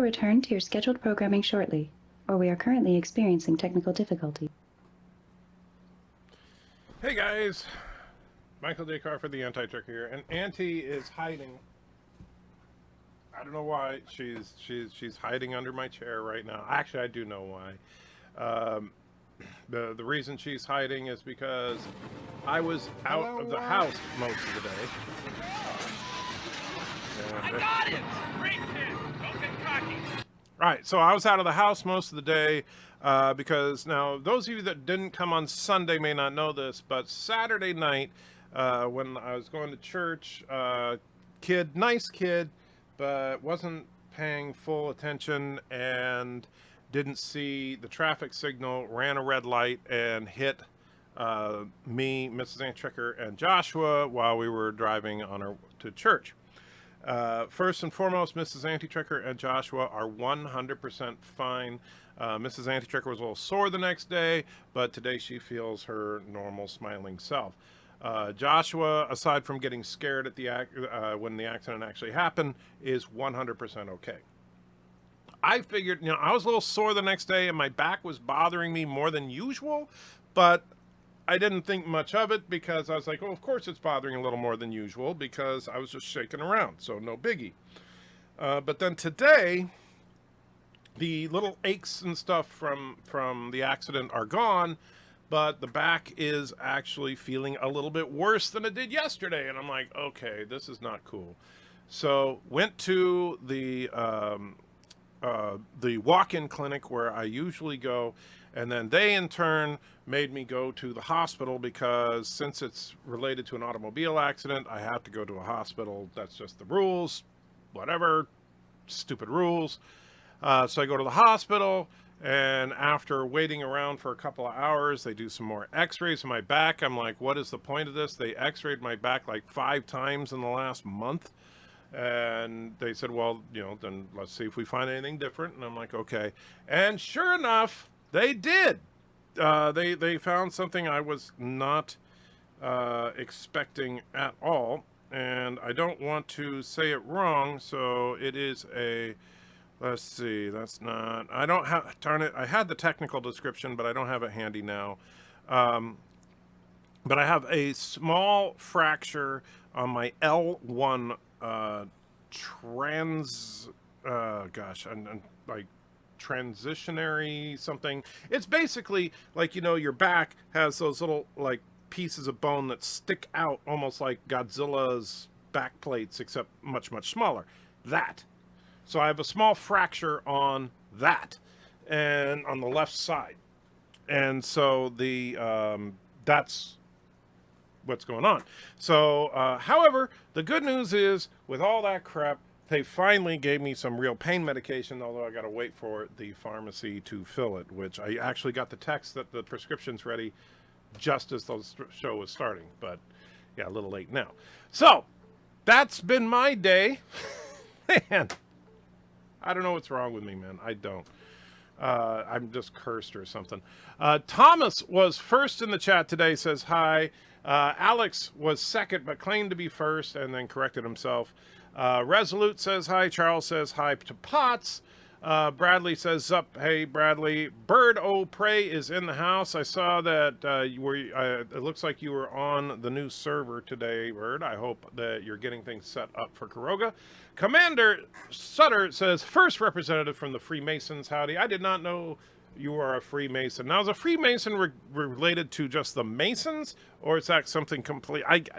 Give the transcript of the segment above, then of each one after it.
return to your scheduled programming shortly, or we are currently experiencing technical difficulty. Hey guys, Michael J. Crawford, the Anti-Tricker here, and Auntie is hiding. I don't know why she's hiding under my chair right now. Actually, I do know why. The reason she's hiding is because I was out of the house most of the day. I got it! Great kid! Don't get cocky! Right, so I was out of the house most of the day because now those of you that didn't come on Sunday may not know this, but Saturday night when I was going to church, nice kid, but wasn't paying full attention and didn't see the traffic signal, ran a red light and hit me, Mrs. Anti-Tricker, and Joshua while we were driving on our to church. First and foremost, Mrs. Anti-Tricker and Joshua are 100% fine. Mrs. Anti-Tricker was a little sore the next day, but today she feels her normal smiling self. Joshua, aside from getting scared at the when the accident actually happened, is 100% okay. I figured, I was a little sore the next day and my back was bothering me more than usual, but I didn't think much of it because I was like, oh, of course it's bothering a little more than usual because I was just shaking around, so no biggie. But then today, the little aches and stuff from the accident are gone, but the back is actually feeling a little bit worse than it did yesterday. And I'm like, okay, this is not cool. So went to the walk-in clinic where I usually go, and then they in turn made me go to the hospital because since it's related to an automobile accident, I have to go to a hospital. That's just the rules, whatever, stupid rules. So I go to the hospital, and after waiting around for a couple of hours, they do some more x-rays of my back. I'm like, what is the point of this? They x-rayed my back like 5 times in the last month. And they said, well, then let's see if we find anything different. And I'm like, okay. And sure enough, they did. They found something I was not expecting at all. And I don't want to say it wrong, so it is a, let's see, that's not, I don't have, darn it, I had the technical description, but I don't have it handy now. But I have a small fracture on my L1 like transitionary something. It's basically like, your back has those little like pieces of bone that stick out almost like Godzilla's back plates, except much, much smaller. That. So I have a small fracture on that and on the left side. And so that's what's going on. So, however, the good news is with all that crap, they finally gave me some real pain medication, although I got to wait for the pharmacy to fill it, which I actually got the text that the prescription's ready just as the show was starting. But yeah, a little late now. So that's been my day. Man, I don't know what's wrong with me, man. I don't. I'm just cursed or something. Thomas was first in the chat today, says hi. Alex was second, but claimed to be first and then corrected himself. Resolute says hi. Charles says hi to Potts. Bradley says up. Hey, Bradley. BIRDOPREY is in the house. I saw that it looks like you were on the new server today, Bird. I hope that you're getting things set up for Kuroga. Commander Sutter says, first representative from the Freemasons. Howdy. I did not know you are a Freemason. Now, is a Freemason related to just the Masons, or is that something complete? It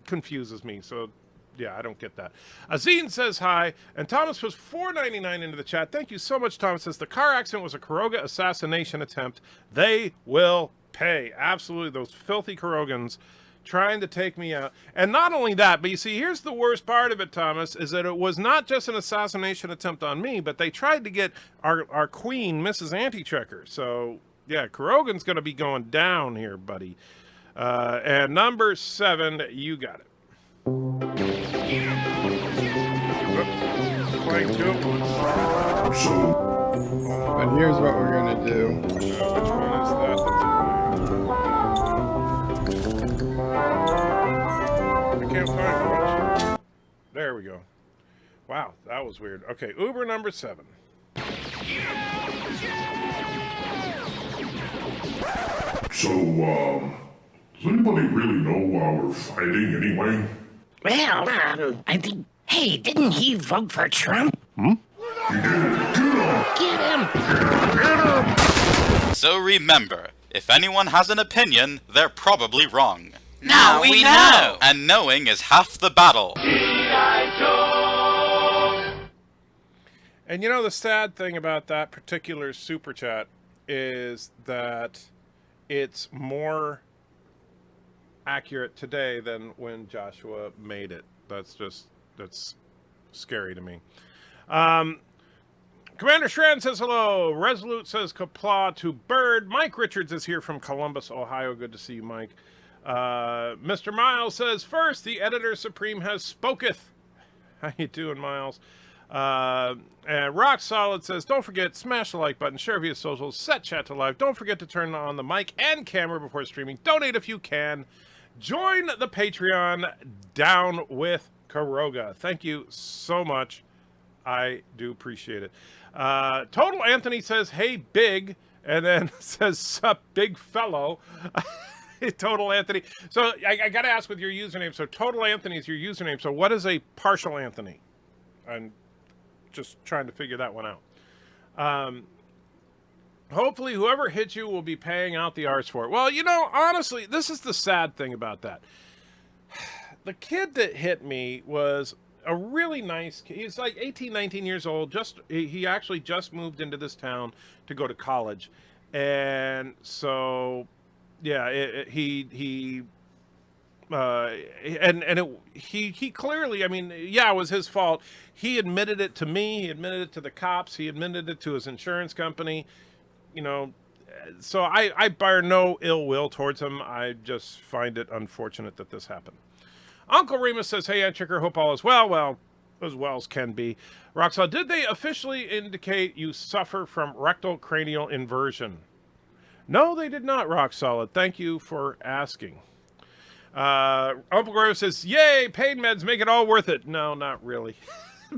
confuses me, so yeah, I don't get that. Azine says hi, and Thomas was $4.99 into the chat. Thank you so much, Thomas. Says the car accident was a Kuroga assassination attempt. They will pay. Absolutely, those filthy Kurogans trying to take me out. And not only that, but you see, here's the worst part of it, Thomas, is that it was not just an assassination attempt on me, but they tried to get our queen, Mrs. Anti-Tricker. So, yeah, Kurogan's going to be going down here, buddy. And number 7, you got it. But here's what we're going to do. Which one is that? I can't find much. There we go. Wow, that was weird. Okay, Uber number 7. So, does anybody really know why we're fighting anyway? Well, I think. Hey, didn't he vote for Trump? He did. Get him! So remember, if anyone has an opinion, they're probably wrong. Now we know! And knowing is half the battle. And you know, the sad thing about that particular super chat is that it's more accurate today than when Joshua made it. That's scary to me. Commander Shran says hello. Resolute says kapla to Bird. Mike Richards is here from Columbus, Ohio. Good to see you, Mike. Mr. Miles says, first, the editor supreme has spoketh. How you doing, Miles? And Rock Solid says, don't forget, smash the like button, share via socials, set chat to live. Don't forget to turn on the mic and camera before streaming. Donate if you can. Join the Patreon. Down with Karoga. Thank you so much. I do appreciate it. Total Anthony says, hey, big, and then says, sup, big fellow. Total Anthony. So I got to ask with your username. So Total Anthony is your username. So what is a partial Anthony? I'm just trying to figure that one out. Hopefully whoever hit you will be paying out the arse for it. Well, you know, honestly, this is the sad thing about that. The kid that hit me was a really nice kid. He's like 18, 19 years old. He actually just moved into this town to go to college. And so, yeah, he clearly, I mean, yeah, it was his fault. He admitted it to me. He admitted it to the cops. He admitted it to his insurance company. You know, so I bear no ill will towards him. I just find it unfortunate that this happened. Uncle Remus says, hey, Checker, hope all is well. Well, as well as can be. Roxanne, did they officially indicate you suffer from rectal cranial inversion? No, they did not, Rock Solid. Thank you for asking. Uncle Grove says, yay, pain meds make it all worth it. No, not really.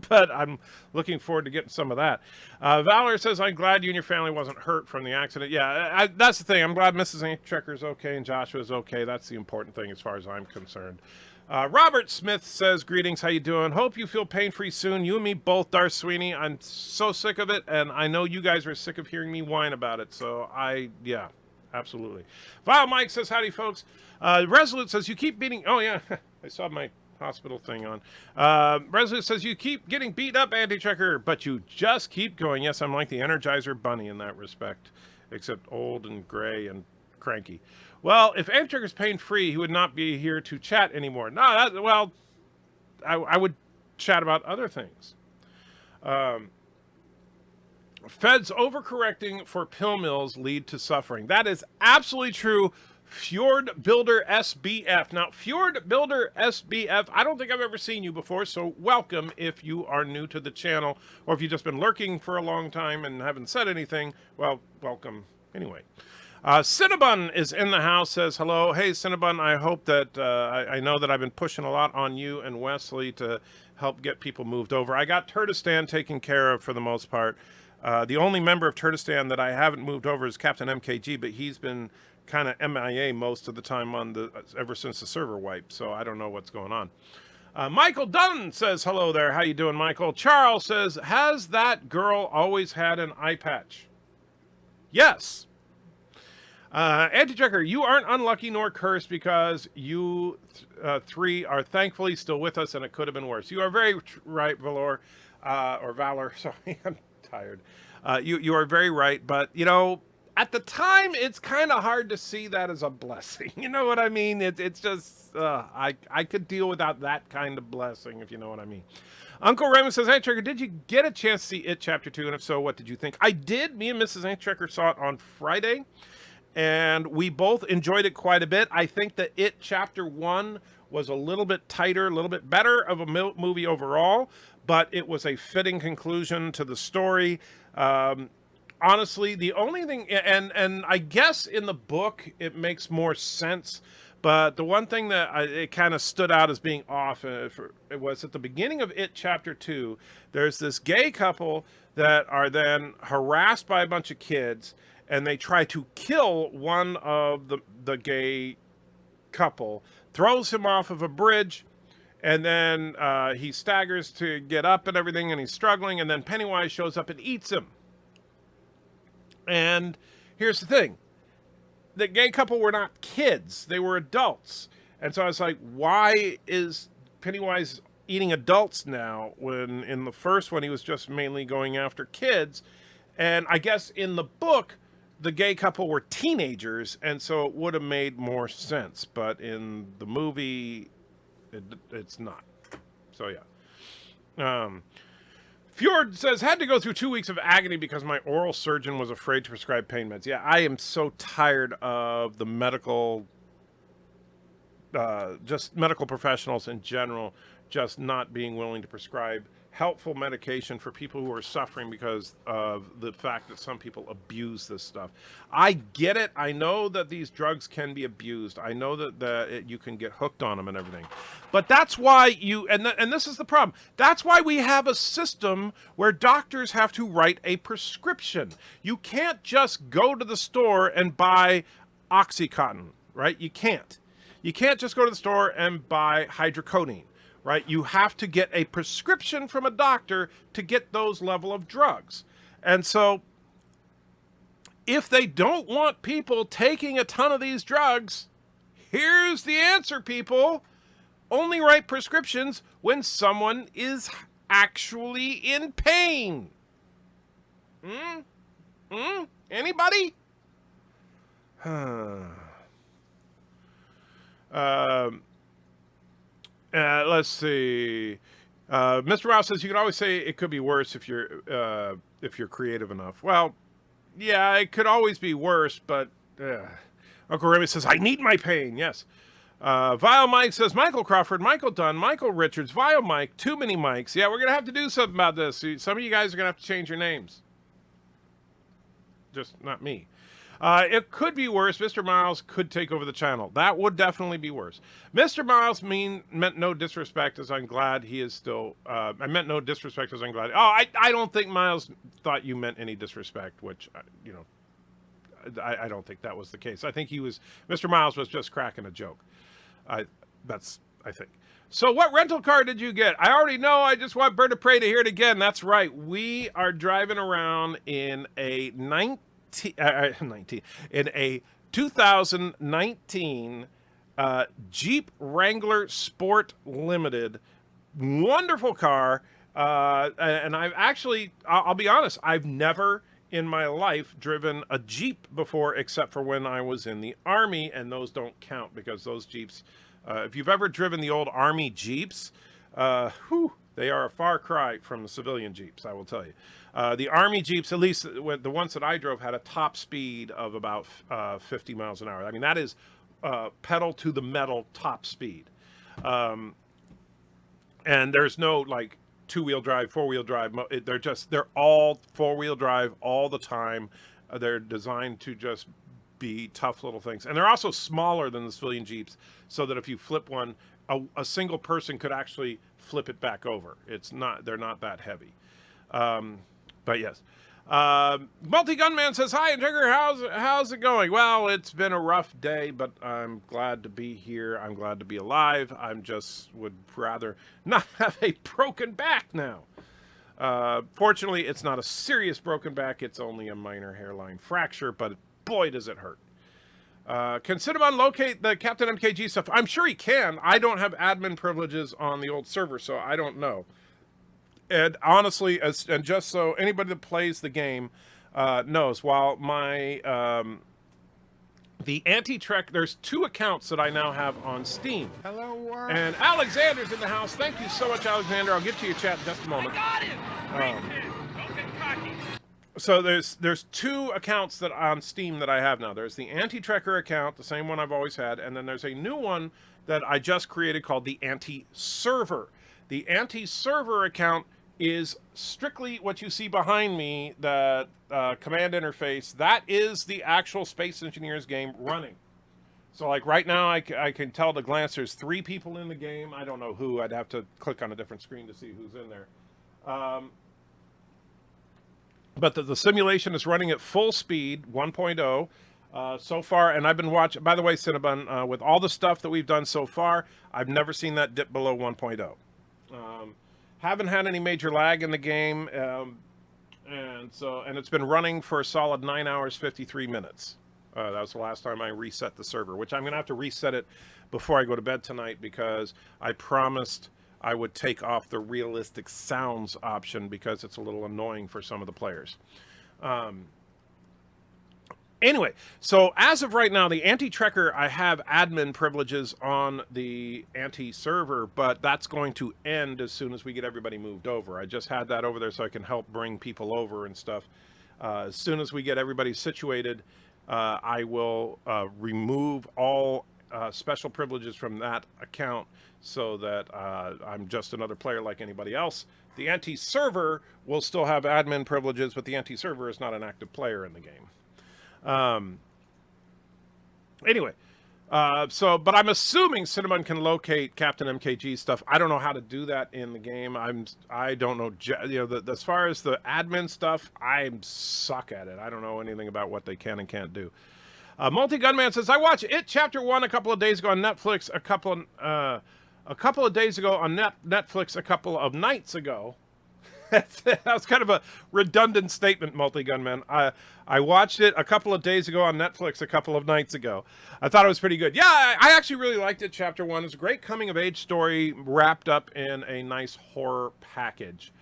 But I'm looking forward to getting some of that. Valor says, I'm glad you and your family wasn't hurt from the accident. Yeah, that's the thing. I'm glad Mrs. Checker's okay and Joshua's okay. That's the important thing as far as I'm concerned. Robert Smith says, greetings, how you doing? Hope you feel pain-free soon. You and me both, Darth Sweeney. I'm so sick of it, and I know you guys are sick of hearing me whine about it. So yeah, absolutely. Vile Mike says, howdy, folks. Resolute says, you keep beating... Oh, yeah, I saw my hospital thing on. Resolute says, you keep getting beat up, Anti-Checker, but you just keep going. Yes, I'm like the Energizer Bunny in that respect, except old and gray and cranky. Well, if Anti-Checker's pain-free, he would not be here to chat anymore. No, I would chat about other things. Feds overcorrecting for pill mills lead to suffering. That is absolutely true. Fjord Builder SBF. Now, Fjord Builder SBF, I don't think I've ever seen you before, so welcome if you are new to the channel, or if you've just been lurking for a long time and haven't said anything, well, welcome anyway. Cinnabon is in the house, says hello. Hey, Cinnabon, I hope that, I know that I've been pushing a lot on you and Wesley to help get people moved over. I got Turtistan taken care of for the most part. The only member of Turtistan that I haven't moved over is Captain MKG, but he's been kind of MIA most of the time ever since the server wipe, so I don't know what's going on. Michael Dunn says hello there. How you doing, Michael? Charles says, has that girl always had an eye patch? Yes. Anti-Checker, you aren't unlucky nor cursed because you three are thankfully still with us, and it could have been worse. You are very right, Valor, or Valor. Sorry, I'm tired. You are very right, but you know, at the time, it's kind of hard to see that as a blessing. You know what I mean? It's just I could deal without that kind of blessing, if you know what I mean. Uncle Raymond says, hey, Checker, did you get a chance to see It Chapter 2? And if so, what did you think? I did. Me and Mrs. Anti-Checker saw it on Friday. And we both enjoyed it quite a bit. I think that It Chapter 1 was a little bit tighter, a little bit better of a movie overall, but it was a fitting conclusion to the story. Honestly, the only thing, and I guess in the book it makes more sense, But the one thing that it kind of stood out as being off it was at the beginning of It Chapter 2, there's this gay couple that are then harassed by a bunch of kids, and they try to kill one of the gay couple, throws him off of a bridge, and then he staggers to get up and everything, and he's struggling, and then Pennywise shows up and eats him. And here's the thing. The gay couple were not kids. They were adults. And so I was like, why is Pennywise eating adults now when in the first one he was just mainly going after kids? And I guess in the book, the gay couple were teenagers, and so it would have made more sense. But in the movie, it's not. So, yeah. Fjord says, had to go through 2 weeks of agony because my oral surgeon was afraid to prescribe pain meds. Yeah, I am so tired of the medical, just medical professionals in general, just not being willing to prescribe helpful medication for people who are suffering because of the fact that some people abuse this stuff. I get it. I know that these drugs can be abused. I know that you can get hooked on them and everything. But that's why and this is the problem. That's why we have a system where doctors have to write a prescription. You can't just go to the store and buy Oxycontin, right? You can't. You can't just go to the store and buy hydrocodone. Right? You have to get a prescription from a doctor to get those level of drugs. And so if they don't want people taking a ton of these drugs, here's the answer, people. Only write prescriptions when someone is actually in pain. Anybody? Let's see. Mr. Rouse says you can always say it could be worse if you're creative enough. Well, yeah, it could always be worse, but Uncle Remy says I need my pain. Yes. Vile Mike says Michael Crawford, Michael Dunn, Michael Richards, Vile Mike, too many Mikes. Yeah, we're gonna have to do something about this. Some of you guys are gonna have to change your names. Just not me. It could be worse. Mr. Miles could take over the channel. That would definitely be worse. Mr. Miles meant no disrespect, as I'm glad he is still... I meant no disrespect, as I'm glad... Oh, I don't think Miles thought you meant any disrespect, which, you know, I don't think that was the case. I think Mr. Miles was just cracking a joke. I think. So what rental car did you get? I already know. I just want BIRDOPREY to hear it again. That's right. We are driving around in a 2019 Jeep Wrangler Sport Limited. Wonderful car. And I've actually, I'll be honest, I've never in my life driven a Jeep before, except for when I was in the Army, and those don't count because those Jeeps, if you've ever driven the old Army Jeeps, they are a far cry from the civilian Jeeps, I will tell you. The Army Jeeps, at least the ones that I drove, had a top speed of about 50 miles an hour. I mean, that is pedal to the metal top speed. And there's no, like, two-wheel drive, four-wheel drive. They're all four-wheel drive all the time. They're designed to just be tough little things. And they're also smaller than the civilian Jeeps, so that if you flip one, a single person could actually flip it back over. They're not that heavy. But yes. Multi-Gunman says, hi, Integer, how's it going? Well, it's been a rough day, but I'm glad to be here. I'm glad to be alive. Would rather not have a broken back now. Fortunately, it's not a serious broken back. It's only a minor hairline fracture, but boy, does it hurt. Can Cinnamon locate the Captain MKG stuff? I'm sure he can. I don't have admin privileges on the old server, so I don't know. And honestly, and just so anybody that plays the game knows, while my the anti-trek, there's 2 accounts that I now have on Steam. Hello, world. And Alexander's in the house. Thank you so much, Alexander. I'll get to your chat in just a moment. I got him! Great hit! Don't get cocky! So there's 2 accounts that on Steam that I have now. There's the anti-trekker account, the same one I've always had, and then there's a new one that I just created called the anti-server. The anti-server account is strictly what you see behind me, the command interface. That is the actual Space Engineers game running. So like right now, I can tell at a glance there's 3 people in the game. I don't know who. I'd have to click on a different screen to see who's in there. But the simulation is running at full speed, 1.0. So far, and I've been watching, by the way, Cinnabon, with all the stuff that we've done so far, I've never seen that dip below 1.0. Haven't had any major lag in the game, and it's been running for a solid 9 hours, 53 minutes. That was the last time I reset the server, which I'm going to have to reset it before I go to bed tonight because I promised I would take off the realistic sounds option because it's a little annoying for some of the players. Anyway, so as of right now, the anti-trekker, I have admin privileges on the anti-server, but that's going to end as soon as we get everybody moved over. I just had that over there so I can help bring people over and stuff. As soon as we get everybody situated, I will remove all special privileges from that account so that I'm just another player like anybody else. The anti-server will still have admin privileges, but the anti-server is not an active player in the game. Anyway, but I'm assuming Cinnamon can locate Captain MKG stuff. I don't know how to do that in the game. I don't know, as far as the admin stuff, I suck at it. I don't know anything about what they can and can't do. Multi-Gunman says, I watched It Chapter 1 a couple of days ago on Netflix, a couple of days ago on Netflix a couple of nights ago. That was kind of a redundant statement, Multi-Gunman. I watched it a couple of days ago on Netflix a couple of nights ago. I thought it was pretty good. Yeah, I actually really liked it. Chapter 1 is a great coming-of-age story wrapped up in a nice horror package.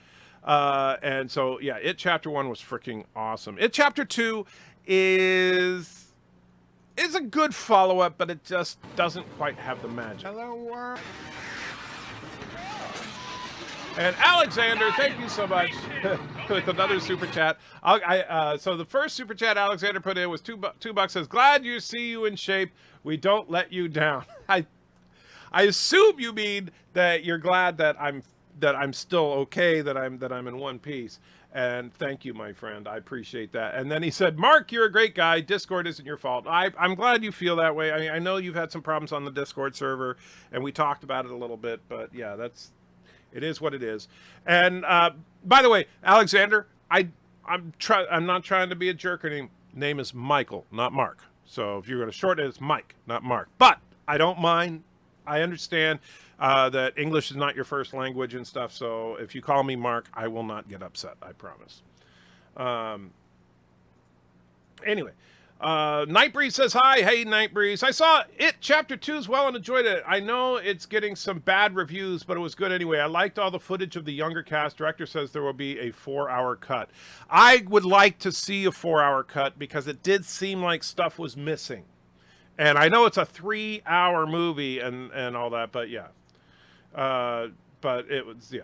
And so, yeah, It Chapter 1 was freaking awesome. It Chapter 2 is a good follow-up, but it just doesn't quite have the magic. Hello, world. And Alexander, thank you so much with another super chat. So the first super chat Alexander put in was $2. Says, "Glad you see you in shape. We don't let you down." I assume you mean that you're glad that I'm still okay, that I'm in one piece. And thank you, my friend. I appreciate that. And then he said, "Mark, you're a great guy. Discord isn't your fault." I'm glad you feel that way. I mean, I know you've had some problems on the Discord server, and we talked about it a little bit. But yeah, it is what it is. And by the way, Alexander, I'm not trying to be a jerk. Her name is Michael, not Mark. So if you're going to shorten it, it's Mike, not Mark. But I don't mind. I understand that English is not your first language and stuff. So if you call me Mark, I will not get upset. I promise. Anyway. Nightbreeze says, "Hi, hey Nightbreeze. I saw It Chapter 2 as well and enjoyed it. I know it's getting some bad reviews, but it was good anyway. I liked all the footage of the younger cast. Director says there will be a 4-hour cut. I would like to see a 4-hour cut because it did seem like stuff was missing. And I know it's a 3-hour movie and all that, but yeah. But it was, yeah.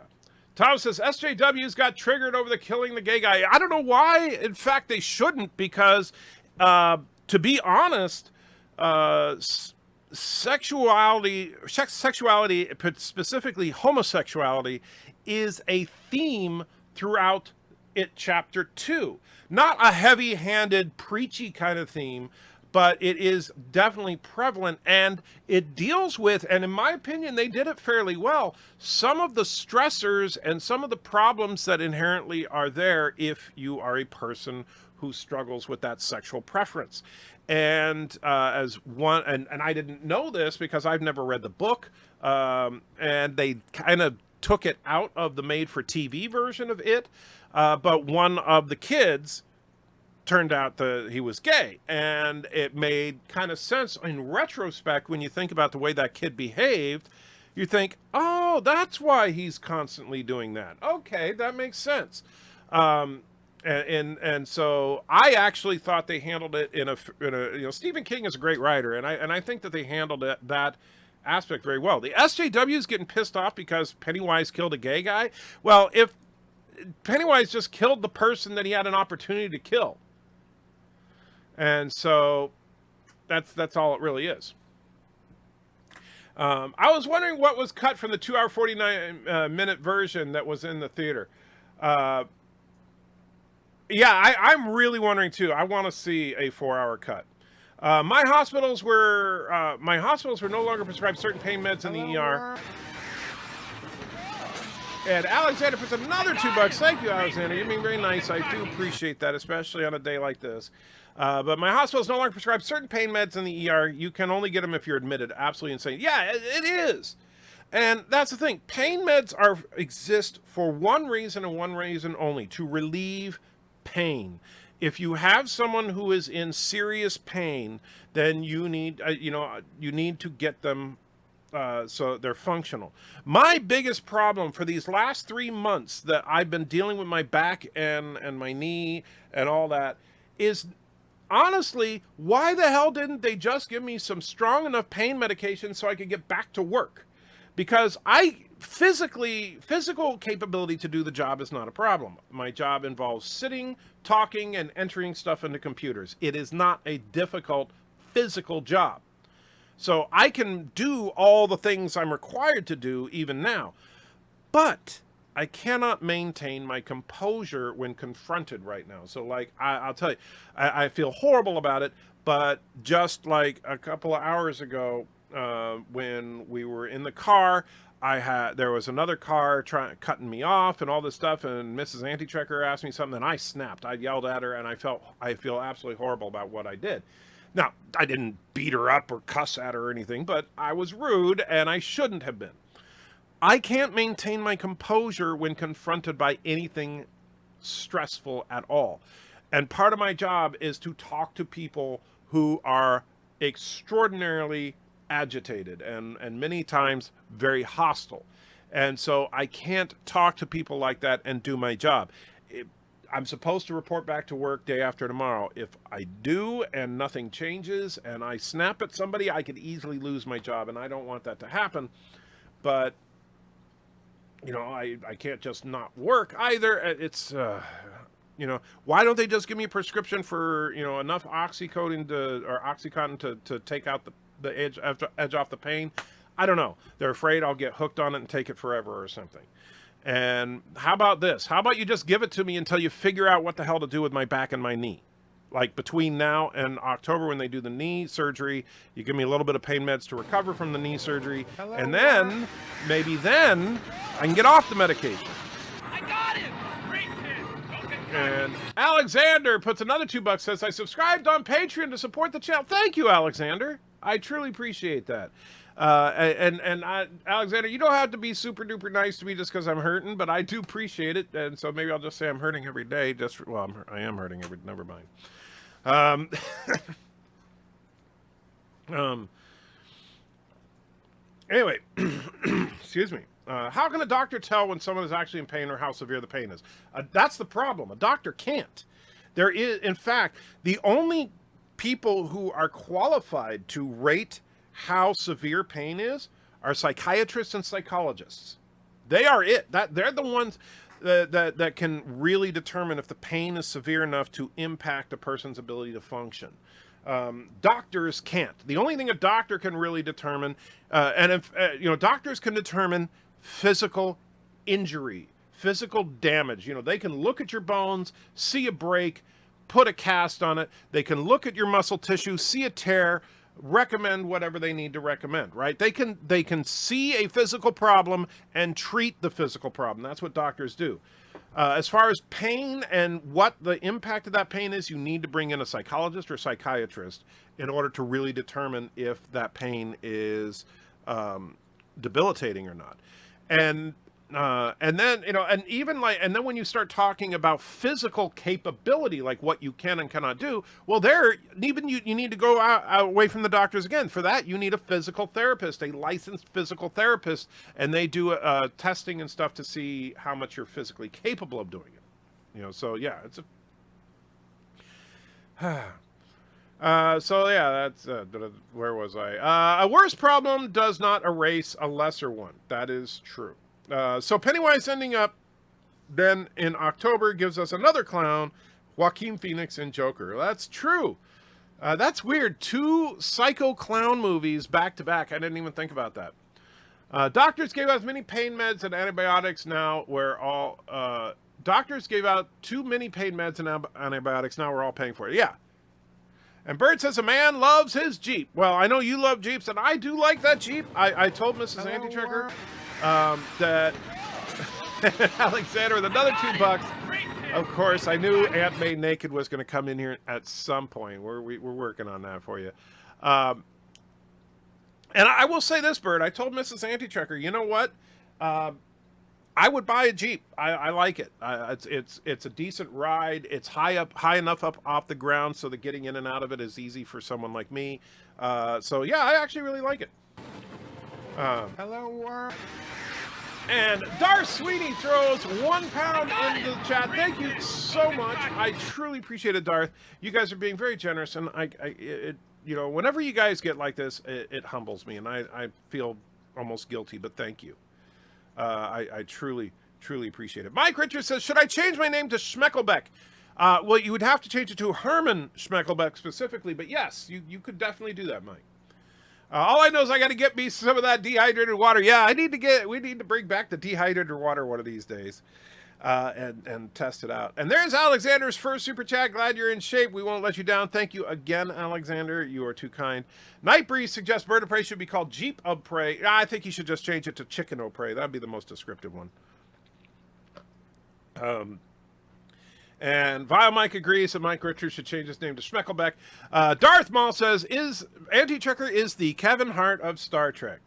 Tom says, SJWs got triggered over the killing the gay guy. I don't know why. In fact, they shouldn't because... to be honest, sexuality, specifically homosexuality, is a theme throughout It Chapter 2. Not a heavy-handed, preachy kind of theme, but it is definitely prevalent, and it deals with, and in my opinion, they did it fairly well, some of the stressors and some of the problems that inherently are there if you are a person who struggles with that sexual preference. And as one, and I didn't know this because I've never read the book, and they kind of took it out of the made-for-TV version of it, but one of the kids turned out that he was gay, and it made kind of sense in retrospect when you think about the way that kid behaved. You think, oh, that's why he's constantly doing that. Okay, that makes sense. And so I actually thought they handled it in a Stephen King is a great writer, and I think that they handled that aspect very well. The SJW is getting pissed off because Pennywise killed a gay guy. Well, if Pennywise just killed the person that he had an opportunity to kill, and so that's all it really is. I was wondering what was cut from the 2-hour 49-minute version that was in the theater. Yeah, I'm really wondering too. I want to see a 4-hour cut. My hospitals were no longer prescribed certain pain meds in the ER. And Alexander puts another $2. Thank you, Alexander. You're being very nice. I do appreciate that, especially on a day like this. But my hospitals no longer prescribe certain pain meds in the ER. You can only get them if you're admitted. Absolutely insane. Yeah, it is. And that's the thing. Pain meds exist for one reason and one reason only: to relieve pain. If you have someone who is in serious pain, then you need to get them so they're functional. My biggest problem for these last 3 months that I've been dealing with my back and my knee and all that is, honestly, why the hell didn't they just give me some strong enough pain medication so I could get back to work? Because physical capability to do the job is not a problem. My job involves sitting, talking, and entering stuff into computers. It is not a difficult physical job. So I can do all the things I'm required to do even now. But I cannot maintain my composure when confronted right now. So, like, I'll tell you, I feel horrible about it. But just like a couple of hours ago, when we were in the car, there was another car cutting me off and all this stuff, and Mrs. Antitrekker asked me something, and I snapped. I yelled at her, and I feel absolutely horrible about what I did. Now, I didn't beat her up or cuss at her or anything, but I was rude, and I shouldn't have been. I can't maintain my composure when confronted by anything stressful at all. And part of my job is to talk to people who are extraordinarily agitated and many times very hostile. And so I can't talk to people like that and do my job. I'm supposed to report back to work day after tomorrow. If I do and nothing changes and I snap at somebody, I could easily lose my job, and I don't want that to happen. But, I can't just not work either. It's, why don't they just give me a prescription for, enough Oxycontin to take out the edge off the pain? I don't know. They're afraid I'll get hooked on it and take it forever or something. And how about this? How about you just give it to me until you figure out what the hell to do with my back and my knee? Like between now and October, when they do the knee surgery, you give me a little bit of pain meds to recover from the knee surgery. And then, maybe then, I can get off the medication. I got him! Great hit! Okay. And Alexander puts another $2, says, I subscribed on Patreon to support the channel. Thank you, Alexander. I truly appreciate that. Alexander, you don't have to be super duper nice to me just because I'm hurting, but I do appreciate it. And so maybe I'll just say I'm hurting every day. I am hurting every, never mind. Anyway, excuse me. How can a doctor tell when someone is actually in pain or how severe the pain is? That's the problem. A doctor can't. There is, in fact, the only people who are qualified to rate how severe pain is are psychiatrists and psychologists. They are it. They're the ones that can really determine if the pain is severe enough to impact a person's ability to function. Doctors can't. The only thing a doctor can really determine, doctors can determine physical injury, physical damage. They can look at your bones, see a break, put a cast on it. They can look at your muscle tissue, see a tear, recommend whatever they need to recommend, right? They can see a physical problem and treat the physical problem. That's what doctors do. As far as pain and what the impact of that pain is, you need to bring in a psychologist or psychiatrist in order to really determine if that pain is debilitating or not. And then, and then when you start talking about physical capability, like what you can and cannot do, well, you need to go away from the doctors again. For that, you need a physical therapist, a licensed physical therapist, and they do testing and stuff to see how much you're physically capable of doing it. So yeah, it's that's where was I? A worse problem does not erase a lesser one. That is true. So Pennywise ending up then in October gives us another clown, Joaquin Phoenix and Joker. That's true. That's weird. 2 psycho clown movies back to back. I didn't even think about that. Doctors gave out many pain meds and antibiotics. Now we're all doctors gave out too many pain meds and antibiotics. Now we're all paying for it. Yeah. And Bird says a man loves his Jeep. Well, I know you love Jeeps, and I do like that Jeep. I told Mrs. Anti-Trucker that Alexander with another $2. Of course, I knew Aunt May Naked was going to come in here at some point. We're working on that for you. And I will say this, Bird. I told Mrs. Anti-Trucker, you know what? I would buy a Jeep. I like it. It's a decent ride. It's high enough up off the ground so that getting in and out of it is easy for someone like me. So yeah, I actually really like it. Hello, world. And Darth Sweeney throws £1 into the chat. Thank you so much. I truly appreciate it, Darth. You guys are being very generous, and you know, whenever you guys get like this, it humbles me, and I feel almost guilty. But thank you. I truly appreciate it. Mike Richards says, should I change my name to Schmeckelbeck? Well, you would have to change it to Herman Schmeckelbeck specifically, but yes, you could definitely do that, Mike. All I know is I got to get me some of that dehydrated water. Yeah, we need to bring back the dehydrated water one of these days and test it out. And there's Alexander's first super chat. Glad you're in shape. We won't let you down. Thank you again, Alexander. You are too kind. Night Breeze suggests Bird of Prey should be called Jeep of Prey. I think you should just change it to Chicken of Prey. That'd be the most descriptive one. And Vile Mike agrees that Mike Richards should change his name to Schmeckelbeck. Darth Maul says, Anti-Trucker is the Kevin Hart of Star Trek.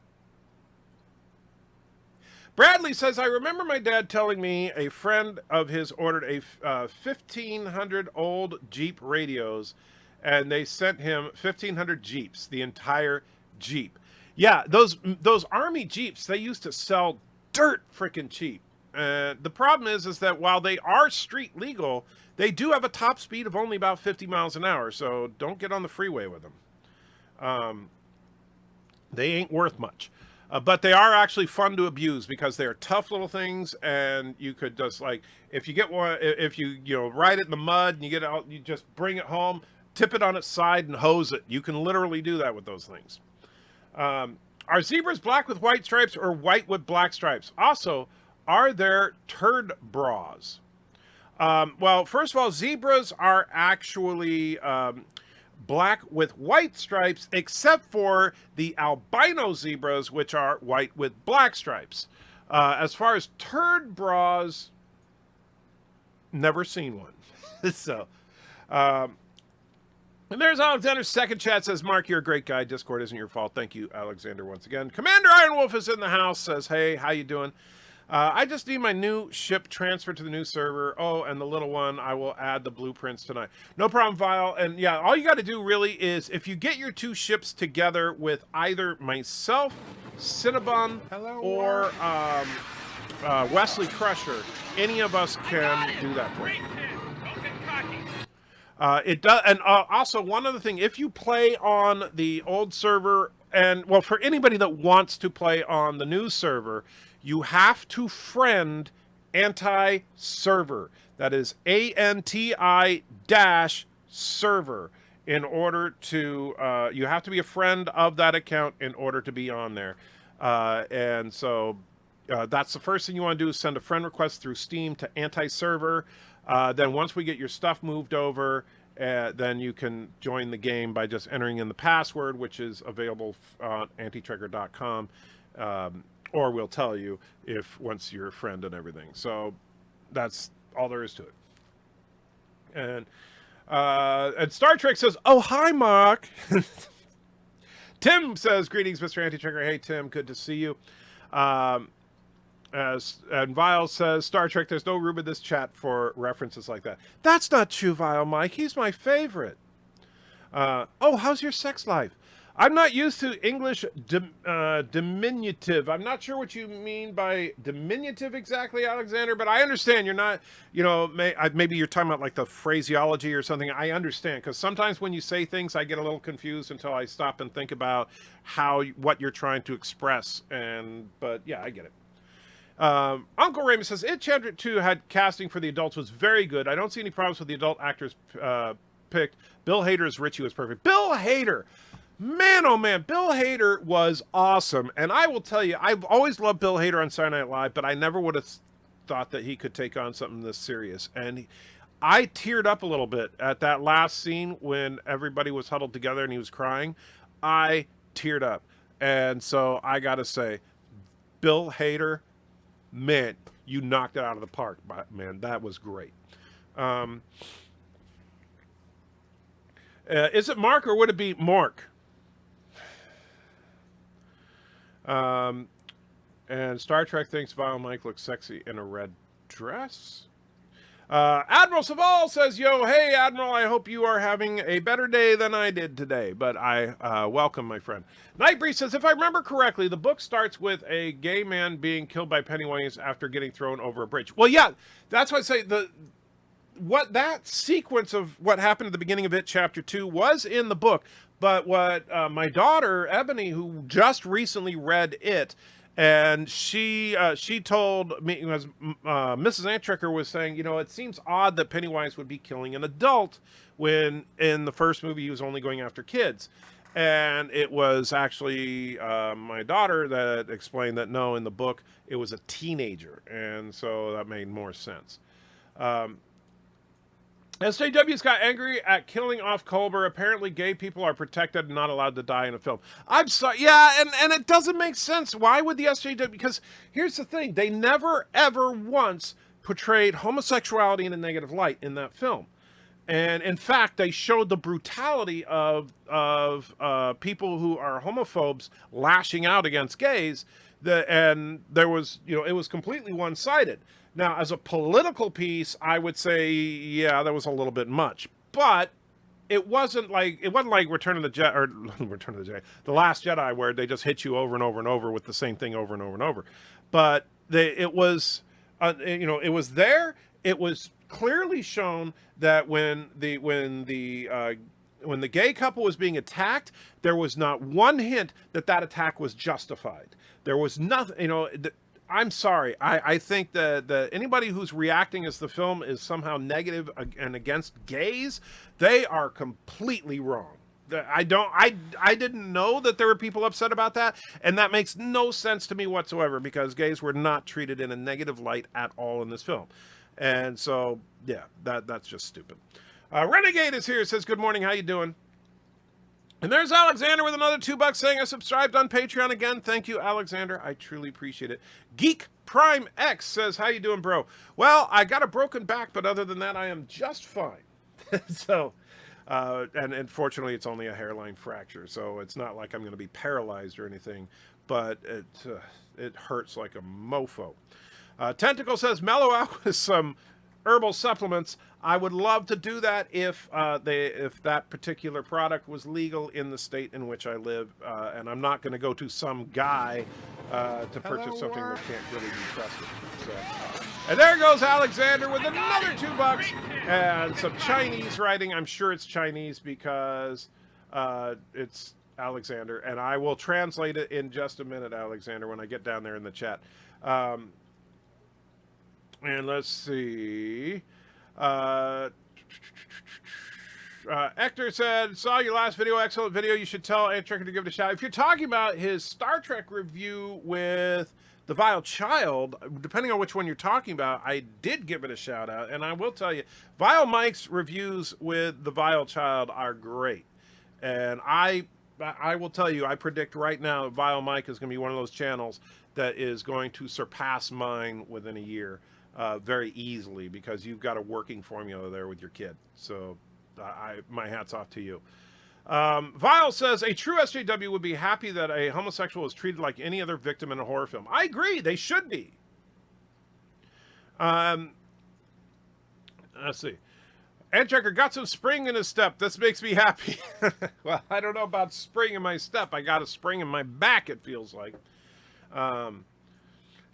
Bradley says, I remember my dad telling me a friend of his ordered a 1,500 old Jeep radios, and they sent him 1,500 Jeeps, the entire Jeep. Yeah, those Army Jeeps, they used to sell dirt freaking cheap. The problem is that while they are street legal, they do have a top speed of only about 50 miles an hour, so don't get on the freeway with them. They ain't worth much. But they are actually fun to abuse because they're tough little things, and you could just, like, if you get one, if you ride it in the mud and you get out, you just bring it home, tip it on its side and hose it. You can literally do that with those things. Are zebras black with white stripes or white with black stripes? Also, are there turd bras? Well, first of all, zebras are actually black with white stripes, except for the albino zebras, which are white with black stripes. As far as turd bras, never seen one. So, and there's Alexander's second chat, says, Mark, you're a great guy. Discord isn't your fault. Thank you, Alexander, once again. Commander Iron Wolf is in the house, says, hey, how you doing? I just need my new ship transferred to the new server. Oh, and the little one, I will add the blueprints tonight. No problem, Vile. And yeah, all you got to do really is, if you get your two ships together with either myself, Cinnabon, or Wesley Crusher, any of us can do that for you. It does, and also one other thing, if you play on the old server, and well, for anybody that wants to play on the new server, you have to friend anti-server. That is ANTI-server in order to, you have to be a friend of that account in order to be on there. And so that's the first thing you want to do, is send a friend request through Steam to anti-server. Then once we get your stuff moved over, then you can join the game by just entering in the password, which is available on antitrekker.com. Or we'll tell you if once you're a friend and everything. So that's all there is to it. And Star Trek says, oh, hi, Mark. Tim says, greetings, Mr. Anti-Trekker. Hey, Tim, good to see you. And Vile says, Star Trek, there's no room in this chat for references like that. That's not true, Vile Mike. He's my favorite. Oh, how's your sex life? I'm not used to English diminutive. I'm not sure what you mean by diminutive exactly, Alexander, but I understand you're not, maybe you're talking about like the phraseology or something. I understand, because sometimes when you say things, I get a little confused until I stop and think about what you're trying to express. But yeah, I get it. Uncle Raymond says, It Chapter 2 had casting for the adults was very good. I don't see any problems with the adult actors picked. Bill Hader as Richie was perfect. Bill Hader! Man, oh man, Bill Hader was awesome. And I will tell you, I've always loved Bill Hader on Saturday Night Live, but I never would have thought that he could take on something this serious. And I teared up a little bit at that last scene when everybody was huddled together and he was crying. I teared up. And so I got to say, Bill Hader, man, you knocked it out of the park. Man, that was great. Is it Mark or would it be Mork? And Star Trek thinks Vile Mike looks sexy in a red dress. Admiral Saval says, yo, hey, Admiral, I hope you are having a better day than I did today. But I welcome, my friend. Nightbreeze says, if I remember correctly, the book starts with a gay man being killed by Pennywise after getting thrown over a bridge. Well, yeah, that's why I say what that sequence of what happened at the beginning of it, chapter 2, was in the book. But what my daughter, Ebony, who just recently read it, and she told me, as Mrs. Antrecker was saying, you know, it seems odd that Pennywise would be killing an adult when in the first movie he was only going after kids. And it was actually my daughter that explained that no, in the book it was a teenager, and so that made more sense. SJW's got angry at killing off Culber. Apparently gay people are protected and not allowed to die in a film. I'm sorry. Yeah, and it doesn't make sense. Why would the SJW? Because here's the thing. They never, ever once portrayed homosexuality in a negative light in that film. And in fact, they showed the brutality of people who are homophobes lashing out against gays. And there was, you know, it was completely one-sided. Now, as a political piece, I would say, yeah, that was a little bit much. But it wasn't like Return of the Jedi, or Return of the Jedi, The Last Jedi, where they just hit you over and over and over with the same thing over and over and over. But it was, you know, it was there. It was clearly shown that when the gay couple was being attacked, there was not one hint that that attack was justified. There was nothing, you know. I'm sorry. I think that anybody who's reacting as the film is somehow negative and against gays, they are completely wrong. I didn't know that there were people upset about that, and that makes no sense to me whatsoever, because gays were not treated in a negative light at all in this film. And so, yeah, that's just stupid. Renegade is here, says, good morning, how you doing? And there's Alexander with another $2 saying I subscribed on Patreon again. Thank you, Alexander. I truly appreciate it. Geek Prime X says, how you doing, bro? Well, I got a broken back, but other than that, I am just fine. So, and unfortunately, it's only a hairline fracture, so it's not like I'm going to be paralyzed or anything, but it hurts like a mofo. Tentacle says, mellow out with some herbal supplements. I would love to do that if that particular product was legal in the state in which I live, and I'm not going to go to some guy to purchase something that can't really be trusted. So, and there goes Alexander with another $2 and some Chinese writing. I'm sure it's Chinese because it's Alexander, and I will translate it in just a minute, Alexander, when I get down there in the chat. And let's see. Hector said, saw your last video, excellent video. You should tell Antrekker to give it a shout. If you're talking about his Star Trek review with The Vile Child, depending on which one you're talking about, I did give it a shout out. And I will tell you, Vile Mike's reviews with The Vile Child are great. And I will tell you, I predict right now that Vile Mike is going to be one of those channels that is going to surpass mine within a year. Very easily, because you've got a working formula there with your kid. So my hat's off to you. Vile says, a true SJW would be happy that a homosexual is treated like any other victim in a horror film. I agree, they should be. Let's see. Antrekker got some spring in his step. This makes me happy. Well, I don't know about spring in my step. I got a spring in my back, it feels like.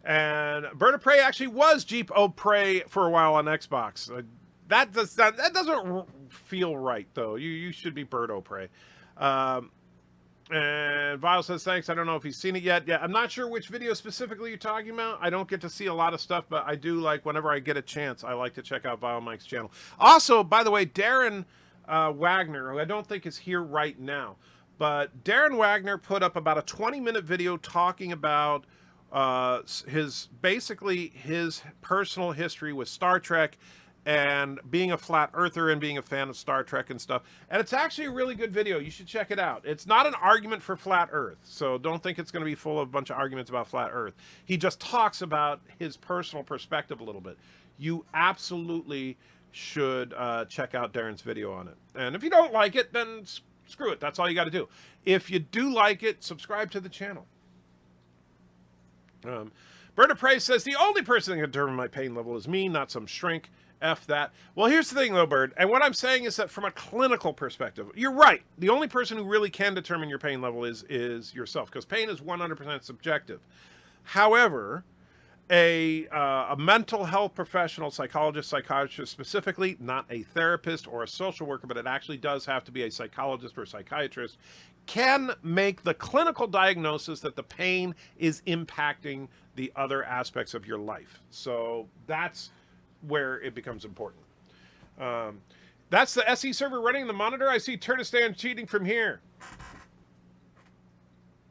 And BIRDOPREY actually was Jeep O'Prey for a while on Xbox. That doesn't feel right, though. You should be BIRDOPREY. And Vile says, thanks. I don't know if he's seen it yet. Yeah, I'm not sure which video specifically you're talking about. I don't get to see a lot of stuff, but I do like, whenever I get a chance, I like to check out Vile Mike's channel. Also, by the way, Darren Wagner, who I don't think is here right now, but Darren Wagner put up about a 20-minute video talking about his personal history with Star Trek and being a flat earther and being a fan of Star Trek and stuff. And it's actually a really good video. You should check it out. It's not an argument for flat Earth, so don't think it's going to be full of a bunch of arguments about flat Earth. He just talks about his personal perspective a little bit. You absolutely should check out Darren's video on it. And if you don't like it, then screw it. That's all you got to do. If you do like it, subscribe to the channel. BIRDOPREY says, the only person that can determine my pain level is me, not some shrink. F that. Well, here's the thing, though, Bird. And what I'm saying is that from a clinical perspective, you're right. The only person who really can determine your pain level is yourself, because pain is 100% subjective. However, a mental health professional, psychologist, psychiatrist specifically, not a therapist or a social worker, but it actually does have to be a psychologist or a psychiatrist, can make the clinical diagnosis that the pain is impacting the other aspects of your life. So that's where it becomes important. That's the SE server running the monitor. I see Turnistan cheating from here.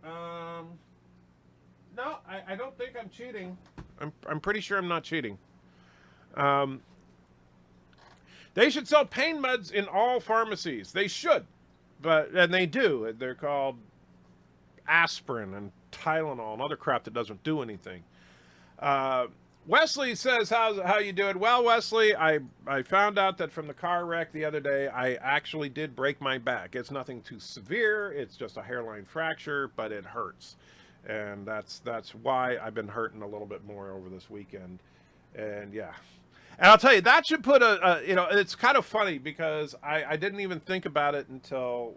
No, I don't think I'm cheating. I'm pretty sure I'm not cheating. They should sell pain meds in all pharmacies. They should, and they do. They're called aspirin and Tylenol and other crap that doesn't do anything. Wesley says, how you doing? Well, Wesley, I found out that from the car wreck the other day, I actually did break my back. It's nothing too severe. It's just a hairline fracture, but it hurts. And that's why I've been hurting a little bit more over this weekend. And yeah. And I'll tell you, that should put it's kind of funny because I didn't even think about it until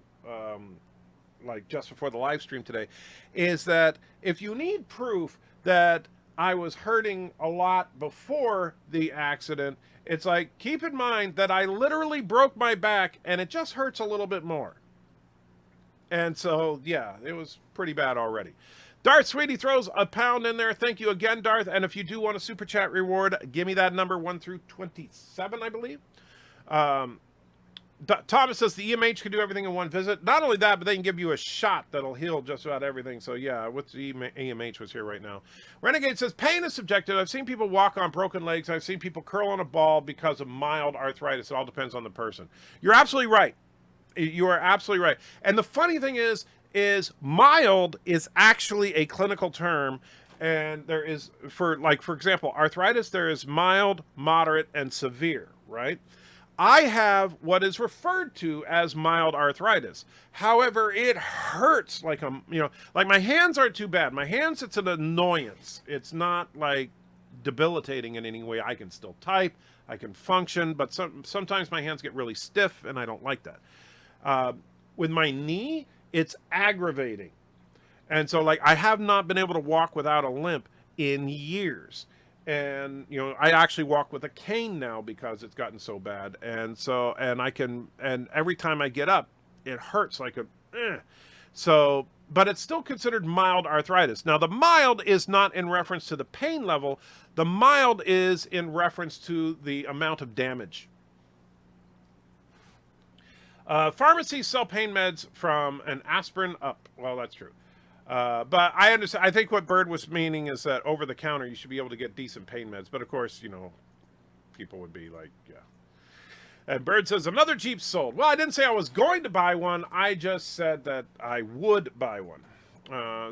like just before the live stream today, is that if you need proof that I was hurting a lot before the accident, it's like, keep in mind that I literally broke my back and it just hurts a little bit more. And so, yeah, it was pretty bad already. Darth Sweetie throws a pound in there. Thank you again, Darth. And if you do want a super chat reward, give me that number 1 through 27, I believe. Thomas says the EMH can do everything in one visit. Not only that, but they can give you a shot that'll heal just about everything. So yeah, what's the EMH was here right now. Renegade says pain is subjective. I've seen people walk on broken legs. I've seen people curl on a ball because of mild arthritis. It all depends on the person. You're absolutely right. You are absolutely right. And the funny thing is mild is actually a clinical term. And there is, for example, arthritis, there is mild, moderate, and severe, right? I have what is referred to as mild arthritis. However, it hurts like like my hands aren't too bad. My hands, it's an annoyance. It's not like debilitating in any way. I can still type, I can function, but sometimes my hands get really stiff and I don't like that. With my knee, it's aggravating. And so like I have not been able to walk without a limp in years. And, I actually walk with a cane now because it's gotten so bad. And so, and every time I get up, it hurts like So, but it's still considered mild arthritis. Now, the mild is not in reference to the pain level. The mild is in reference to the amount of damage. Pharmacies sell pain meds from an aspirin up. Well, that's true. But I understand. I think what Bird was meaning is that over the counter, you should be able to get decent pain meds. But of course, people would be like, yeah. And Bird says, another Jeep sold. Well, I didn't say I was going to buy one. I just said that I would buy one.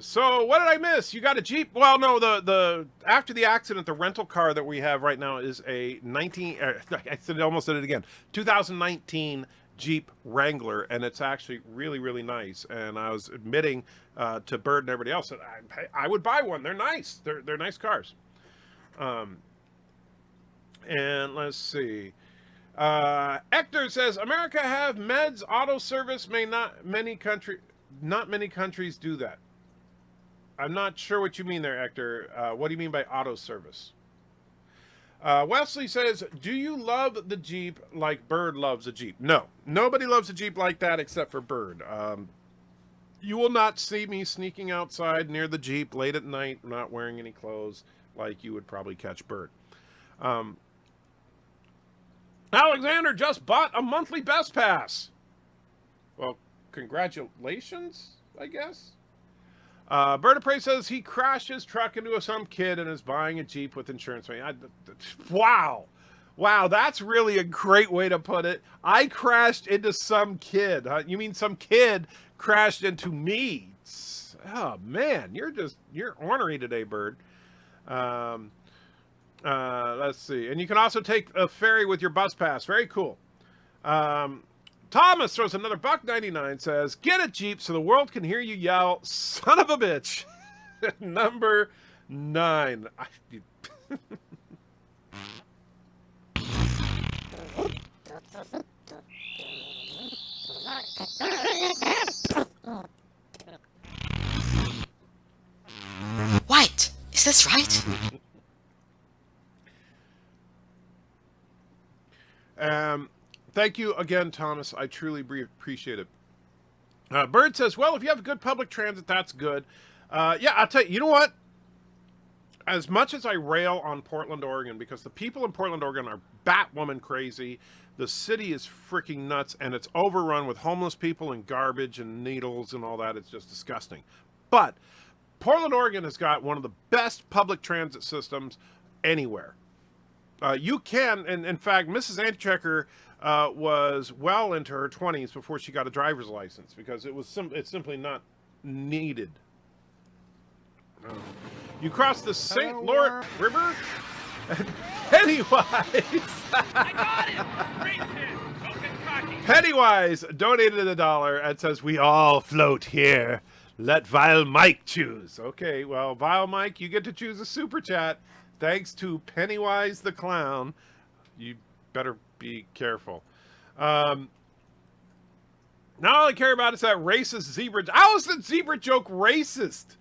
So what did I miss? You got a Jeep? Well, no, the after the accident, the rental car that we have right now is a 2019 Jeep Wrangler, and it's actually really, really nice. And I was admitting to Bird and everybody else that I would buy one. They're nice. They're nice cars. And let's see. Hector says America have meds auto service. Not many countries do that. I'm not sure what you mean there, Hector. What do you mean by auto service? Wesley says, do you love the Jeep like Bird loves a Jeep? No, nobody loves a Jeep like that except for Bird. You will not see me sneaking outside near the Jeep late at night, not wearing any clothes like you would probably catch Bird. Alexander just bought a monthly Best Pass. Well, congratulations, I guess. BIRDOPREY says he crashed his truck into some kid and is buying a Jeep with insurance money. Wow. Wow, that's really a great way to put it. I crashed into some kid. Huh? You mean some kid crashed into me? Oh man, you're ornery today, Bird. Let's see. And you can also take a ferry with your bus pass. Very cool. Thomas throws another $1.99, says, get a Jeep so the world can hear you yell, son of a bitch. Number 9. What? Is this right? Thank you again, Thomas. I truly appreciate it. Bird says, well, if you have good public transit, that's good. Yeah, I'll tell you, you know what? As much as I rail on Portland, Oregon, because the people in Portland, Oregon are batwoman crazy, the city is freaking nuts, and it's overrun with homeless people and garbage and needles and all that. It's just disgusting. But Portland, Oregon has got one of the best public transit systems anywhere. You can, and in fact, Mrs. Antichecker was well into her 20s before she got a driver's license because it's simply not needed. You cross the St. Lawrence River, and Pennywise. I got it! Great hit! Don't get cocky. Pennywise donated $1 and says, we all float here. Let Vile Mike choose. Okay, well, Vile Mike, you get to choose a super chat. Thanks to Pennywise the Clown. You better be careful. Now all I care about is that racist zebra. How is the zebra joke racist?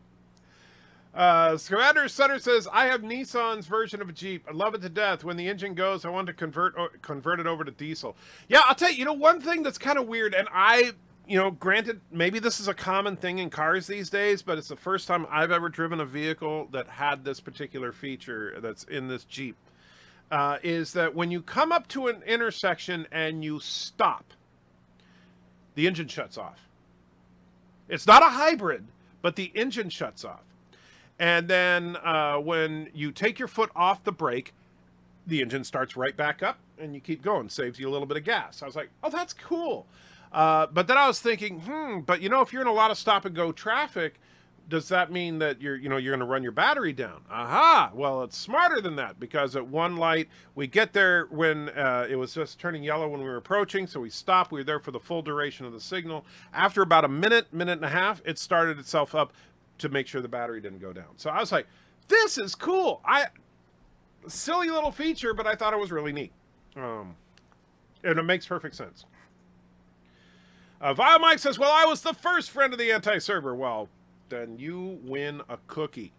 Commander Sutter says, I have Nissan's version of a Jeep. I love it to death. When the engine goes, I want to convert it over to diesel. Yeah, I'll tell you, one thing that's kind of weird, and granted, maybe this is a common thing in cars these days, but it's the first time I've ever driven a vehicle that had this particular feature that's in this Jeep, is that when you come up to an intersection and you stop, the engine shuts off. It's not a hybrid, but the engine shuts off. And then when you take your foot off the brake, the engine starts right back up and you keep going. Saves you a little bit of gas. I was like, oh, that's cool. But then I was thinking, but if you're in a lot of stop and go traffic, does that mean that you're going to run your battery down? Aha! Well, it's smarter than that because at one light, we get there when it was just turning yellow when we were approaching. So we stopped. We were there for the full duration of the signal. After about a minute and a half, it started itself up to make sure the battery didn't go down. So I was like, this is cool. Silly little feature, but I thought it was really neat. And it makes perfect sense. Vile Mike says, well, I was the first friend of the anti-server. Well, then you win a cookie.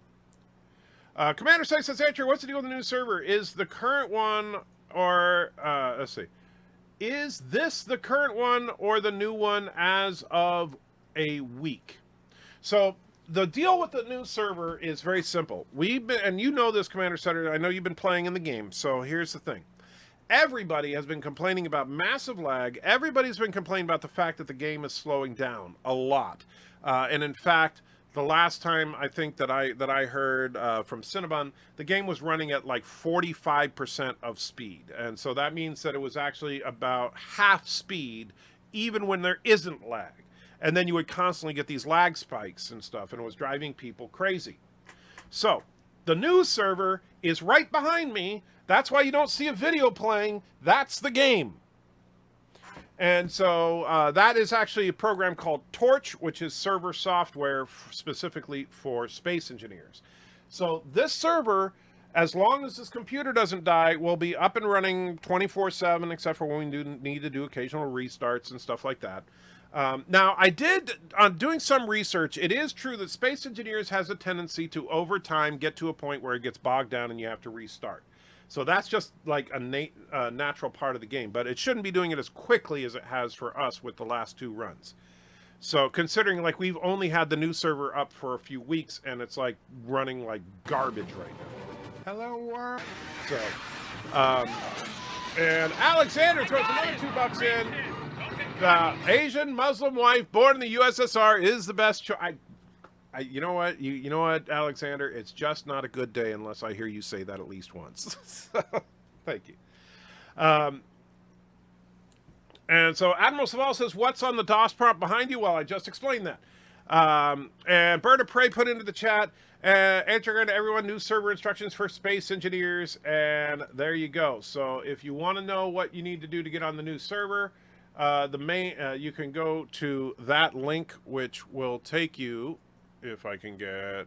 Commander Sykes says, Andrew, what's the deal with the new server? Is the current one, or, let's see. Is this the current one or the new one as of a week? So, the deal with the new server is very simple. And you know this, Commander Sutter, I know you've been playing in the game, so here's the thing. Everybody has been complaining about massive lag. Everybody's been complaining about the fact that the game is slowing down a lot. And in fact, the last time I think that I heard from Cinnabon, the game was running at like 45% of speed. And so that means that it was actually about half speed, even when there isn't lag. And then you would constantly get these lag spikes and stuff, and it was driving people crazy. So, the news server is right behind me. That's why you don't see a video playing. That's the game. And so, that is actually a program called Torch, which is server software specifically for space engineers. So, this server, as long as this computer doesn't die, will be up and running 24/7, except for when we need to do occasional restarts and stuff like that. Now, on doing some research, it is true that space engineers has a tendency to, over time, get to a point where it gets bogged down and you have to restart. So that's just like a natural part of the game, but it shouldn't be doing it as quickly as it has for us with the last 2 runs. So considering like we've only had the new server up for a few weeks and it's like running like garbage right now. Hello, world. So, and Alexander throws another $2 in. The Asian Muslim wife born in the USSR is the best choice. You know what? You know what, Alexander? It's just not a good day unless I hear you say that at least once. So, thank you. And so Admiral Saval says, what's on the DOS prompt behind you? Well, I just explained that. And Bird of Prey put into the chat, enter into everyone new server instructions for space engineers. And there you go. So if you want to know what you need to do to get on the new server, you can go to that link, which will take you, if I can get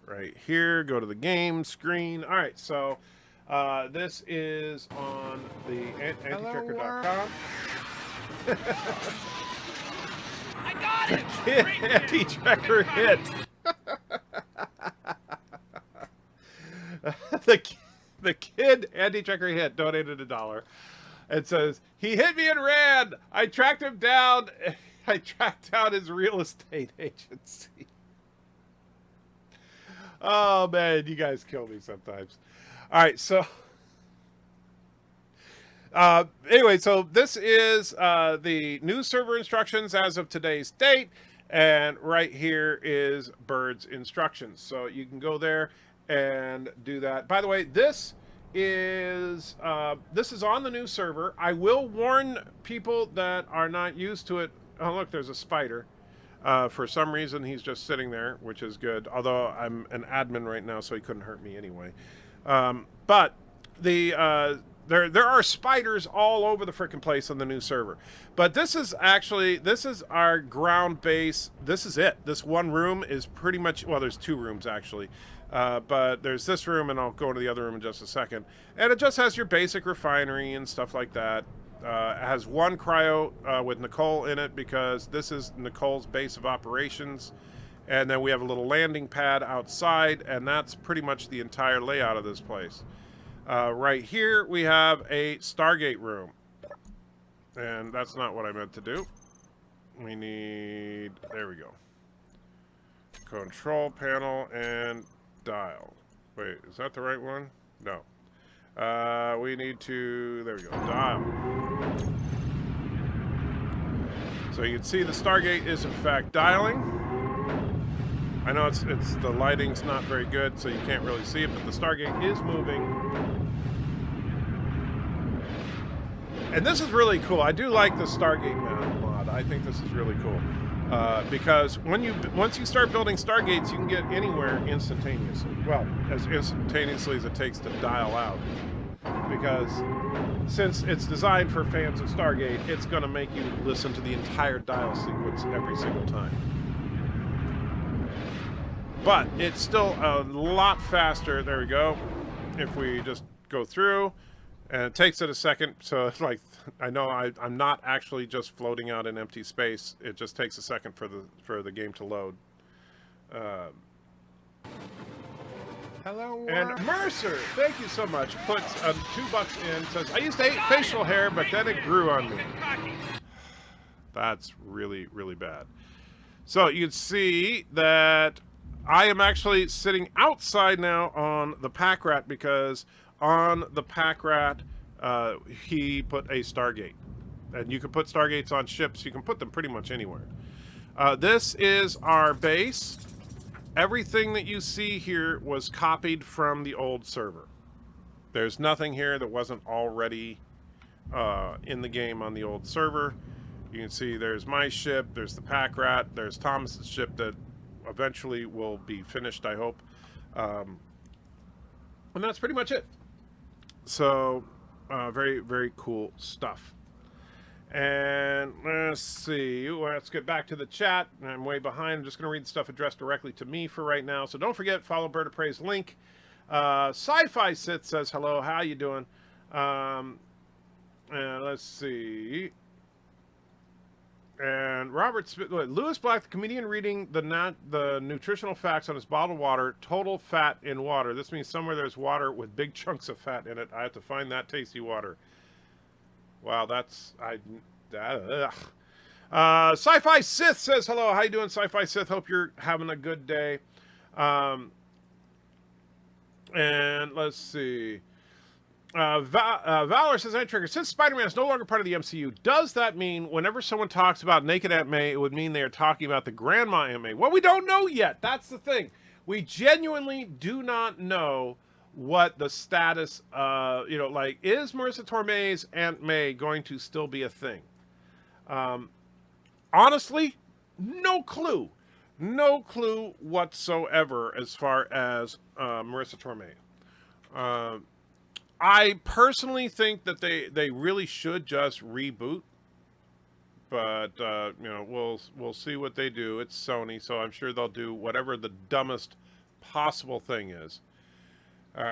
right here, go to the game screen. All right, so this is on the antitracker.com. I got it! Kid Great hit. anti-tracker hit. the kid anti-tracker hit donated $1. It says, he hit me and ran. I tracked him down. I tracked down his real estate agency. Oh, man, you guys kill me sometimes. All right, so... anyway, so this is the new server instructions as of today's date. And right here is Bird's instructions. So you can go there and do that. By the way, this is on the new server. I will warn people that are not used to it. Oh, look, there's a spider. For some reason, he's just sitting there, which is good. Although I'm an admin right now, so he couldn't hurt me anyway. But the there are spiders all over the frickin' place on the new server. But this is our ground base. This is it. This one room is pretty much, well, there's two rooms actually. But there's this room, and I'll go to the other room in just a second. And it just has your basic refinery and stuff like that. It has one cryo with Nicole in it because this is Nicole's base of operations. And then we have a little landing pad outside, and that's pretty much the entire layout of this place. Right here, we have a Stargate room. And that's not what I meant to do. We need... There we go. Control panel and dial. Wait, is that the right one? No. We need to... There we go. Dial. So you can see the Stargate is, in fact, dialing. I know it's the lighting's not very good, so you can't really see it, but the Stargate is moving. And this is really cool. I do like the Stargate mod. I think this is really cool. Because once you start building Stargates, you can get anywhere instantaneously. Well, as instantaneously as it takes to dial out. Because since it's designed for fans of Stargate, it's going to make you listen to the entire dial sequence every single time. But it's still a lot faster. There we go. If we just go through, and it takes it a second. So it's like, I know I'm not actually just floating out in empty space. It just takes a second for the game to load. Hello, And Mercer, thank you so much. Puts $2 in. Says, I used to hate facial hair, but then it grew on me. That's really, really bad. So you can see that I am actually sitting outside now on the pack rat because on the pack rat, he put a Stargate. And you can put Stargates on ships. You can put them pretty much anywhere. This is our base. Everything that you see here was copied from the old server. There's nothing here that wasn't already in the game on the old server. You can see there's my ship, there's the pack rat, there's Thomas's ship that eventually will be finished, I hope. And that's pretty much it. So, very, very cool stuff. And let's see, let's get back to the chat. I'm way behind. I'm just going to read the stuff addressed directly to me for right now. So don't forget, follow BIRDOPREY's link. Sci-Fi Sith says, hello, how you doing? And let's see. And Robert Smith, Lewis Black, the comedian, reading the nutritional facts on his bottled water. Total fat in water. This means somewhere there's water with big chunks of fat in it. I have to find that tasty water. Wow, that's Sci-Fi Sith says hello. How you doing, Sci-Fi Sith? Hope you're having a good day. And let's see. Valor says, Trigger, since Spider-Man is no longer part of the MCU, does that mean whenever someone talks about Naked Aunt May, it would mean they are talking about the Grandma Aunt May? Well, we don't know yet. That's the thing. We genuinely do not know what the status, you know, like, is Marissa Tomei's Aunt May going to still be a thing? Honestly, no clue. No clue whatsoever as far as Marissa Tomei. I personally think that they really should just reboot. But you know, we'll see what they do. It's Sony, so I'm sure they'll do whatever the dumbest possible thing is. All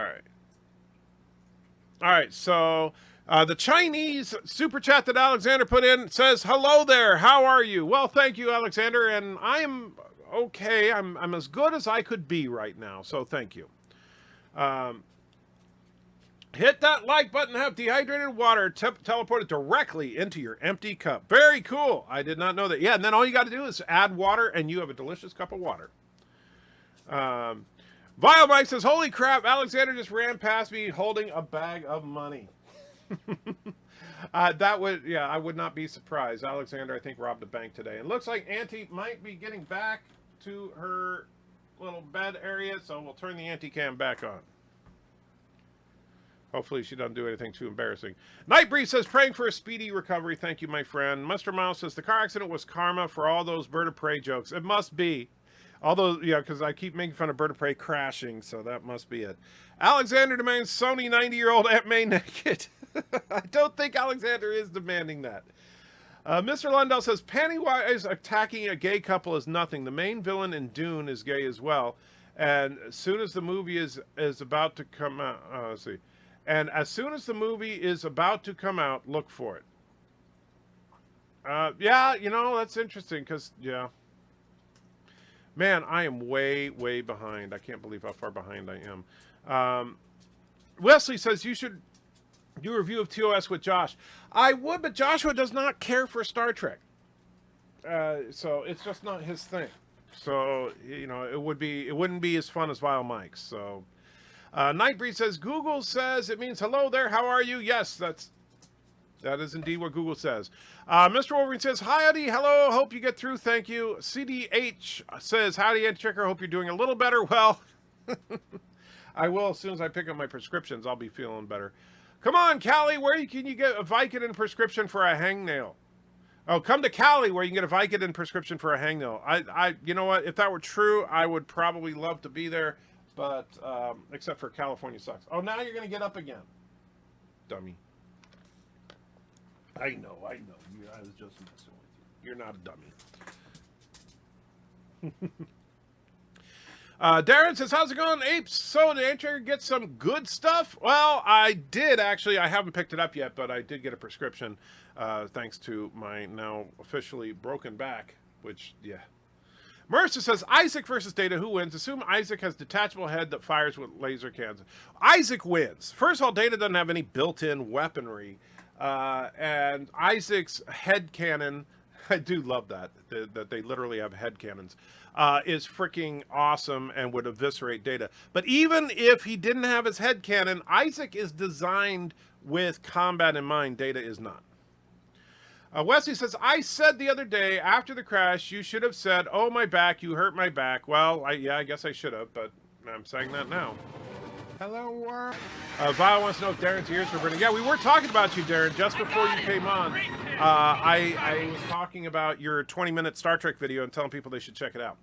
right. So the Chinese super chat that Alexander put in says, "Hello there. How are you?" Well, thank you, Alexander, and I am okay. I'm as good as I could be right now. So thank you. Hit that like button, have dehydrated water teleported directly into your empty cup. Very cool. I did not know that. Yeah, and then all you got to do is add water, and you have a delicious cup of water. Vile Mike says, "Holy crap, Alexander just ran past me holding a bag of money." That would, yeah, I would not be surprised. Alexander, I think, robbed a bank today. And looks like Auntie might be getting back to her little bed area, so we'll turn the anti-cam back on. Hopefully she doesn't do anything too embarrassing. Nightbreeze says, "Praying for a speedy recovery. Thank you, my friend." Mr. Mouse says, "The car accident was karma for all those bird of prey jokes." It must be. Although, yeah, because I keep making fun of bird of prey crashing, so that must be it. Alexander demands Sony 90-year-old Aunt May naked. I don't think Alexander is demanding that. Mr. Lundell says, "Pennywise attacking a gay couple is nothing. The main villain in Dune is gay as well. And as soon as the movie is about to come out, let's see. And as soon as the movie is about to come out, look for it." Yeah, you know, that's interesting because, yeah. Man, I am way, way behind. I can't believe how far behind I am. Wesley says, "You should do a review of TOS with Josh." I would, but Joshua does not care for Star Trek. So it's just not his thing. So, you know, it wouldn't be as fun as Vile Mike's. So, Nightbreeze says, "Google says it means hello there. How are you?" Yes, that is indeed what Google says. Mr. Wolverine says, "Howdy, hello. Hope you get through. Thank you." CDH says, "Howdy, Ed Checker. Hope you're doing a little better." Well, I will as soon as I pick up my prescriptions. I'll be feeling better. Come on, Callie. Where can you get a Vicodin prescription for a hangnail? Oh, come to Cali where you can get a Vicodin prescription for a hangnail. You know what? If that were true, I would probably love to be there. But, except for California sucks. Oh, now you're going to get up again. Dummy. I know. I was just messing with you. You're not a dummy. Darren says, "How's it going, apes? So did Andrew get some good stuff?" Well, I did, actually. I haven't picked it up yet, but I did get a prescription, thanks to my now officially broken back, which, yeah. Mercer says, "Isaac versus Data, who wins? Assume Isaac has detachable head that fires with laser cannons." Isaac wins. First of all, Data doesn't have any built-in weaponry, and Isaac's head cannon, I do love that they literally have head cannons, is freaking awesome and would eviscerate Data. But even if he didn't have his head cannon, Isaac is designed with combat in mind. Data is not. Wesley says, "I said the other day after the crash, you should have said, 'Oh, my back, you hurt my back.'" Well, I guess I should have, but I'm saying that now. Hello, world. Vile wants to know if Darren's ears were burning. Yeah, we were talking about you, Darren, just before you came on. I was talking about your 20-minute Star Trek video and telling people they should check it out.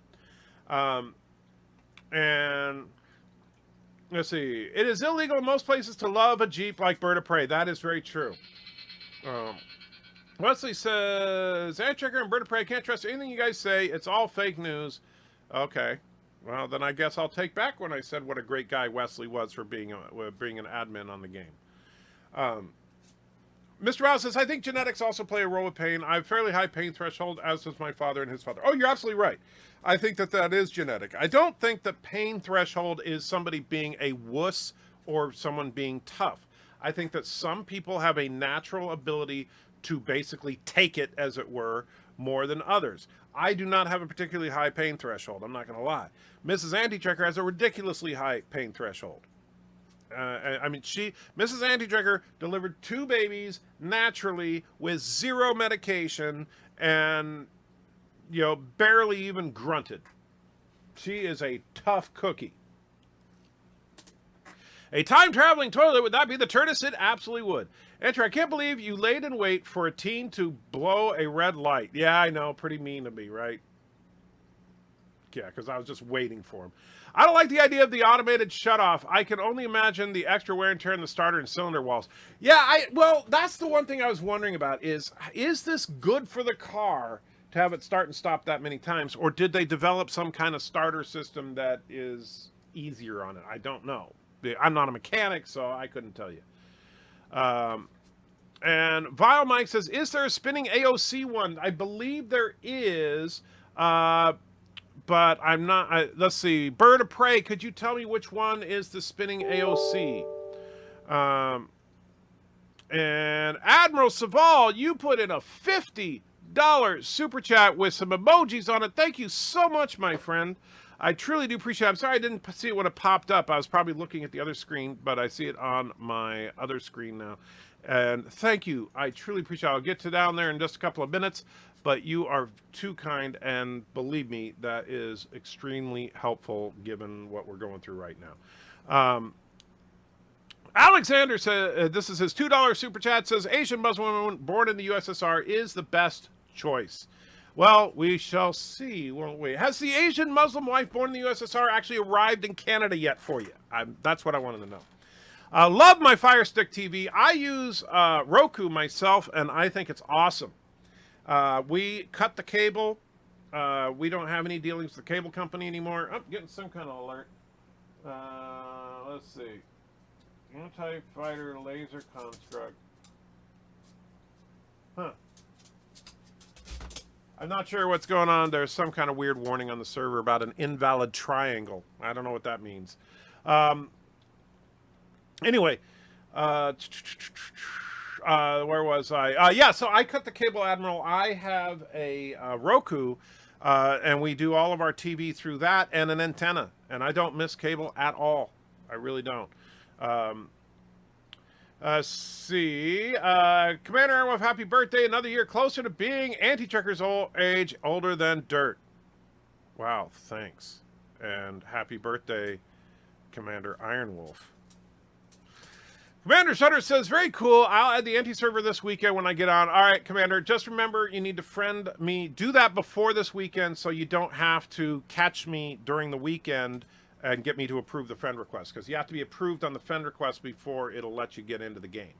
And let's see. It is illegal in most places to love a Jeep like Bird of Prey. That is very true. Wesley says, "Ant Checker and Bird of Prey, I can't trust anything you guys say. It's all fake news." Okay. Well, then I guess I'll take back when I said what a great guy Wesley was for being an admin on the game. Mr. Rouse says, "I think genetics also play a role with pain. I have fairly high pain threshold, as does my father and his father." Oh, you're absolutely right. I think that is genetic. I don't think that pain threshold is somebody being a wuss or someone being tough. I think that some people have a natural ability to basically take it, as it were, more than others. I do not have a particularly high pain threshold. I'm not going to lie. Mrs. Anti-Checker has a ridiculously high pain threshold. I mean, Mrs. Anti-Checker delivered 2 babies naturally with 0 medication and, you know, barely even grunted. She is a tough cookie. A time-traveling toilet, would that be the Turnus? It absolutely would. Enter, I can't believe you laid in wait for a teen to blow a red light. Yeah, I know. Pretty mean of me, right? Yeah, because I was just waiting for him. I don't like the idea of the automated shutoff. I can only imagine the extra wear and tear in the starter and cylinder walls. Yeah, well, that's the one thing I was wondering about is this good for the car to have it start and stop that many times? Or did they develop some kind of starter system that is easier on it? I don't know. I'm not a mechanic, so I couldn't tell you. And Vile Mike says, is there a spinning AOC one? I believe there is. But I'm not. Let's see. Bird of Prey, could you tell me which one is the spinning AOC? And Admiral Saval, you put in a $50 super chat with some emojis on it. Thank you so much, my friend. I truly do appreciate it. I'm sorry I didn't see it when it popped up. I was probably looking at the other screen, but I see it on my other screen now. And thank you. I truly appreciate it. I'll get to down there in just a couple of minutes. But you are too kind, and believe me, that is extremely helpful given what we're going through right now. Alexander says, this is his $2 super chat, says, Asian Muslim woman born in the USSR is the best choice. Well, we shall see, won't we? Has the Asian Muslim wife born in the USSR actually arrived in Canada yet for you? That's what I wanted to know. Love my Fire Stick TV. I use Roku myself, and I think it's awesome. We cut the cable. We don't have any dealings with the cable company anymore. I'm getting some kind of alert. Let's see. Anti-fighter laser construct. Huh. I'm not sure what's going on. There's some kind of weird warning on the server about an invalid triangle. I don't know what that means. Anyway. Where was I? Yeah, so I cut the cable, Admiral. I have a Roku, and we do all of our TV through that and an antenna. And I don't miss cable at all. I really don't. See. Commander Airwolf, happy birthday. Another year closer to being anti-trucker's old age, older than dirt. Wow, thanks. And happy birthday, Commander Ironwolf. Commander Sutter says, very cool. I'll add the anti-server this weekend when I get on. All right, Commander, just remember you need to friend me. Do that before this weekend so you don't have to catch me during the weekend and get me to approve the friend request, because you have to be approved on the friend request before it'll let you get into the game.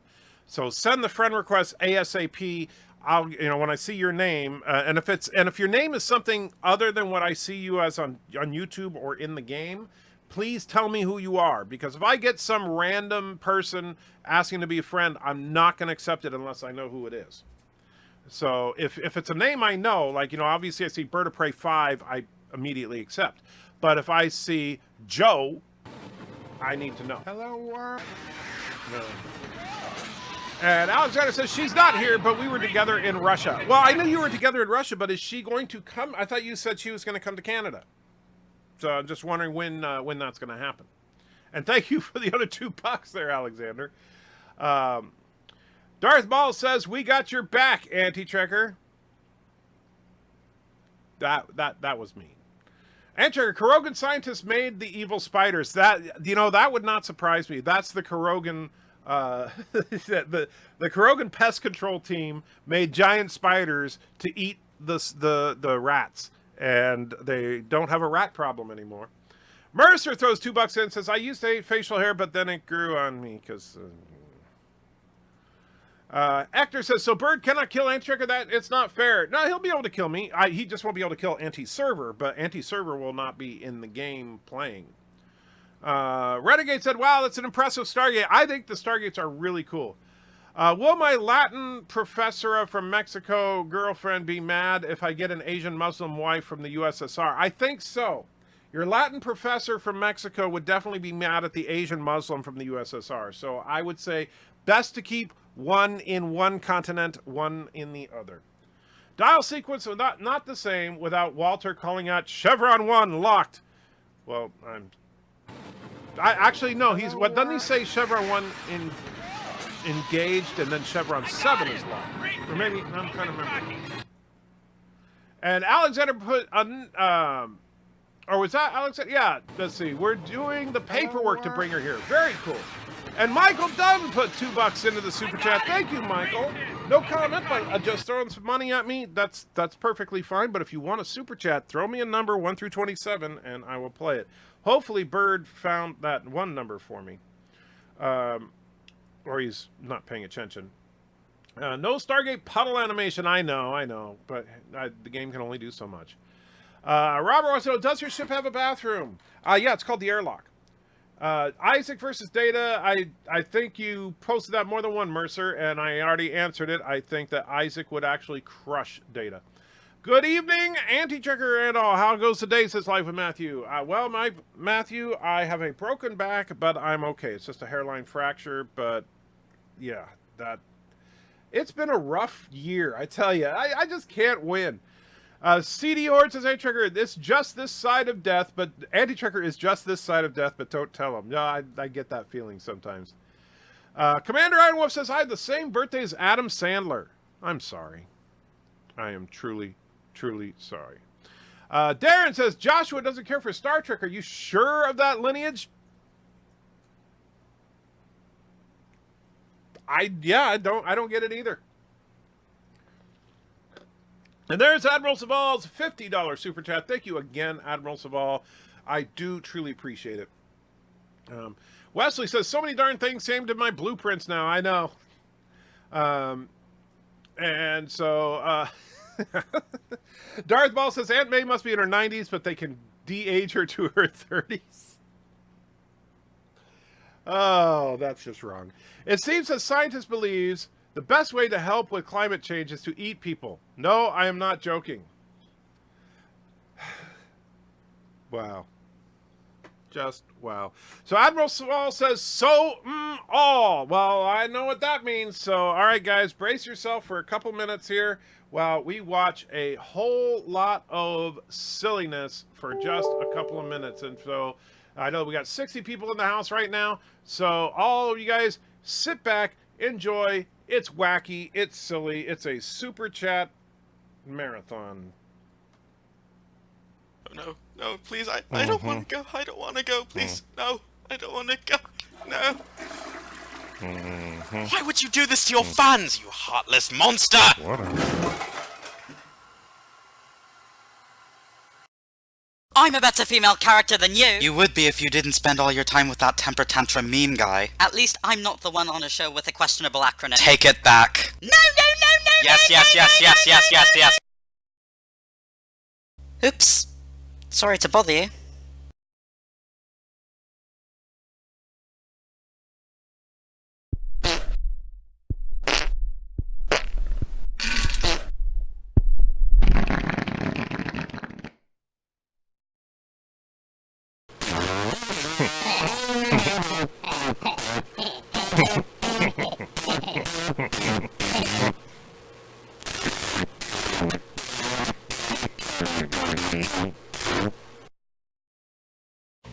So send the friend request ASAP. I'll, when I see your name, and if your name is something other than what I see you as on YouTube or in the game, please tell me who you are, because if I get some random person asking to be a friend, I'm not going to accept it unless I know who it is. So if it's a name I know, like, obviously I see Bird of Prey 5, I immediately accept. But if I see Joe, I need to know. Hello, world. No. And Alexander says, she's not here, but we were together in Russia. Well, I knew you were together in Russia, but is she going to come? I thought you said she was going to come to Canada. So I'm just wondering when that's going to happen. And thank you for the other $2 there, Alexander. Darth Ball says, we got your back, Anti-Trekker. That was mean. Anti-Trekker, Kurogan scientists made the evil spiders. That would not surprise me. That's the Kurogan, the Kurogan pest control team made giant spiders to eat the rats. And they don't have a rat problem anymore. Mercer throws $2 in and says, I used to hate facial hair, but then it grew on me because... Hector says, so Bird cannot kill Anti-Trekker? That it's not fair. No, he'll be able to kill me. He just won't be able to kill Anti-Server, but Anti-Server will not be in the game playing. Renegade said, wow, that's an impressive Stargate. I think the Stargates are really cool. Will my Latin professor from Mexico girlfriend be mad if I get an Asian Muslim wife from the USSR? I think so. Your Latin professor from Mexico would definitely be mad at the Asian Muslim from the USSR. So I would say best to keep one in one continent, one in the other. Dial sequence not the same without Walter calling out Chevron 1 locked. Well, actually no. What doesn't he say? Chevron 1 engaged, and then Chevron 7 is locked. Or maybe I'm trying to remember. And Alexander put Or was that Alex? Yeah, let's see. We're doing the paperwork to bring her here. Very cool. And Michael Dunn put $2 into the super chat. Thank you, Michael. No comment, but just throwing some money at me. That's perfectly fine. But if you want a super chat, throw me a number 1 through 27, and I will play it. Hopefully, Bird found that one number for me, or he's not paying attention. No Stargate puddle animation. I know, but the game can only do so much. Robert wants to know, does your ship have a bathroom? Yeah, it's called the airlock. Isaac versus Data, I think you posted that more than one, Mercer, and I already answered it. I think that Isaac would actually crush Data. Good evening, Anti-Checker and all. How goes today, says Life with Matthew? Well, Matthew, I have a broken back, but I'm okay. It's just a hairline fracture, but yeah, it's been a rough year, I tell you. I just can't win. CD Horde says, Anti-Checker, it's just this side of death, but Anti-Checker is just this side of death, but don't tell him. No, I get that feeling sometimes. Commander Iron Wolf says, I have the same birthday as Adam Sandler. I'm sorry. I am truly, truly sorry. Darren says, Joshua doesn't care for Star Trek. Are you sure of that lineage? I don't get it either. And there's Admiral Saval's $50 super chat. Thank you again, Admiral Saval. I do truly appreciate it. Wesley says, so many darn things saved in my blueprints now. I know. And so, Darth Ball says, Aunt May must be in her 90s, but they can de-age her to her 30s. Oh, that's just wrong. It seems that scientists believes the best way to help with climate change is to eat people. No, I am not joking. Wow. Just wow. So Admiral Saval says, so all. Well, I know what that means. So, all right, guys, brace yourself for a couple minutes here while we watch a whole lot of silliness for just a couple of minutes. And so I know we got 60 people in the house right now. So all of you guys, sit back, enjoy. It's wacky. It's silly. It's a super chat marathon. Oh, no, please, I don't want to go. I don't want to go, please. No, I don't want to go. No. Why would you do this to your fans, you heartless monster? I'm a better female character than you. You would be if you didn't spend all your time with that temper tantrum meme guy. At least I'm not the one on a show with a questionable acronym. Take it back. No, Yes, yes. Oops. Sorry to bother you.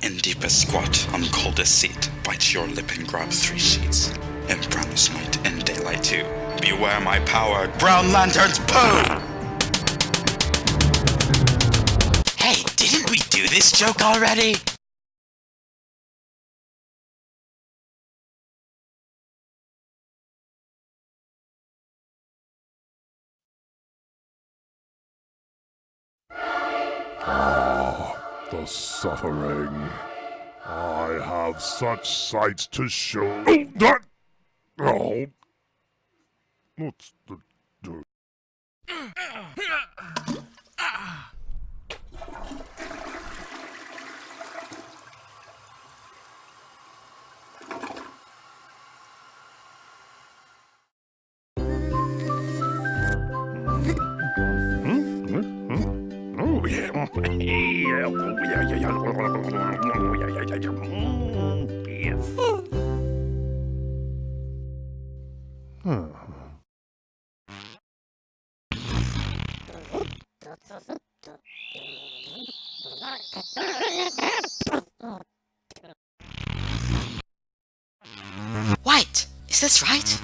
In deepest squat, on coldest seat, bite your lip and grab 3 sheets. In brownest night, in daylight too. Beware my power, Brown Lantern's poo! Hey, didn't we do this joke already? The suffering. I have such sights to show. Oh, that. Oh. What's the. Oh, yeah. Yes. Wait, is this right?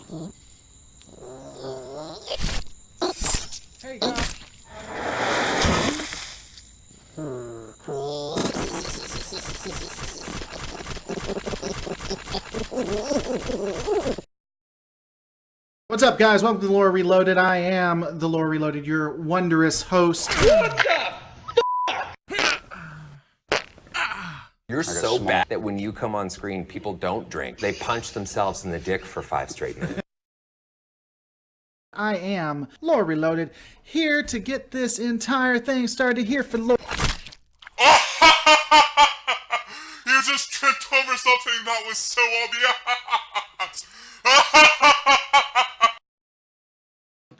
Hey, guys. What's up, guys? Welcome to The Lore Reloaded. I am The Lore Reloaded, your wondrous host. You're so bad that when you come on screen, people don't drink. They punch themselves in the dick for 5 straight minutes. I am Lore Reloaded, here to get this entire thing started here for Lore. You just tripped over something that was so obvious.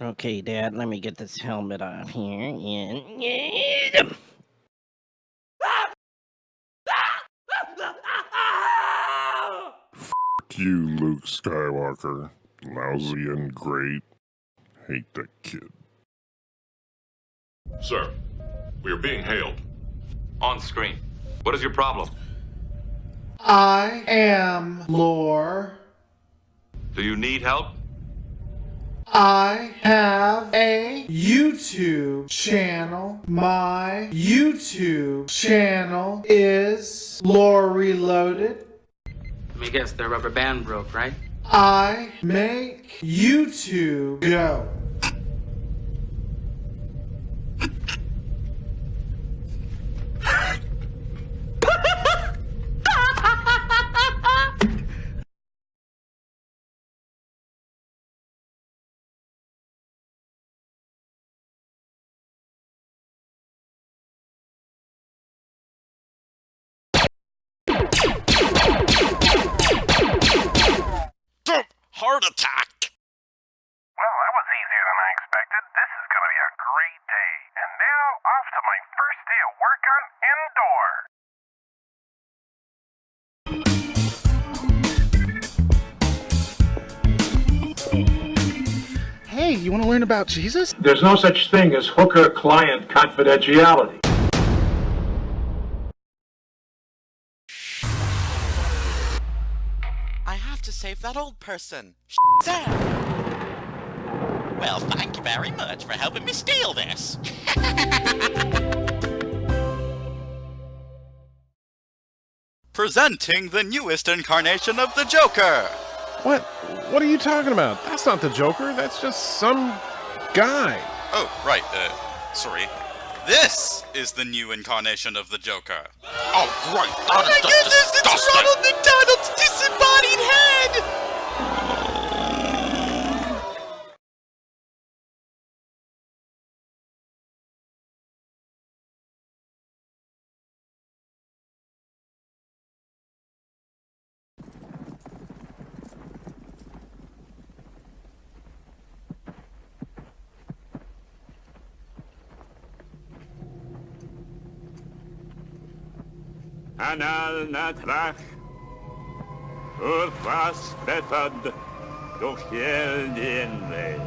Okay, Dad, let me get this helmet off here and... Fuck you, Luke Skywalker. Lousy and great. Hate that kid. Sir, we are being hailed. On screen. What is your problem? I am Lore. Do you need help? I have a YouTube channel. My YouTube channel is Lore Reloaded. Let me guess, their rubber band broke, right? I make YouTube go. Heart attack! Well, that was easier than I expected. This is gonna be a great day. And now, off to my first day of work on Endor. Hey, you want to learn about Jesus? There's no such thing as hooker-client confidentiality. I have to save that old person. Sam! Well, thank you very much for helping me steal this. Presenting the newest incarnation of the Joker. What? What are you talking about? That's not the Joker. That's just some guy. Oh, right, sorry. This is the new incarnation of the Joker. Oh, right, that is disgusting! It's Ronald McDonald's disembodied head! Anal natrach, urwas betad, doch jel dienle.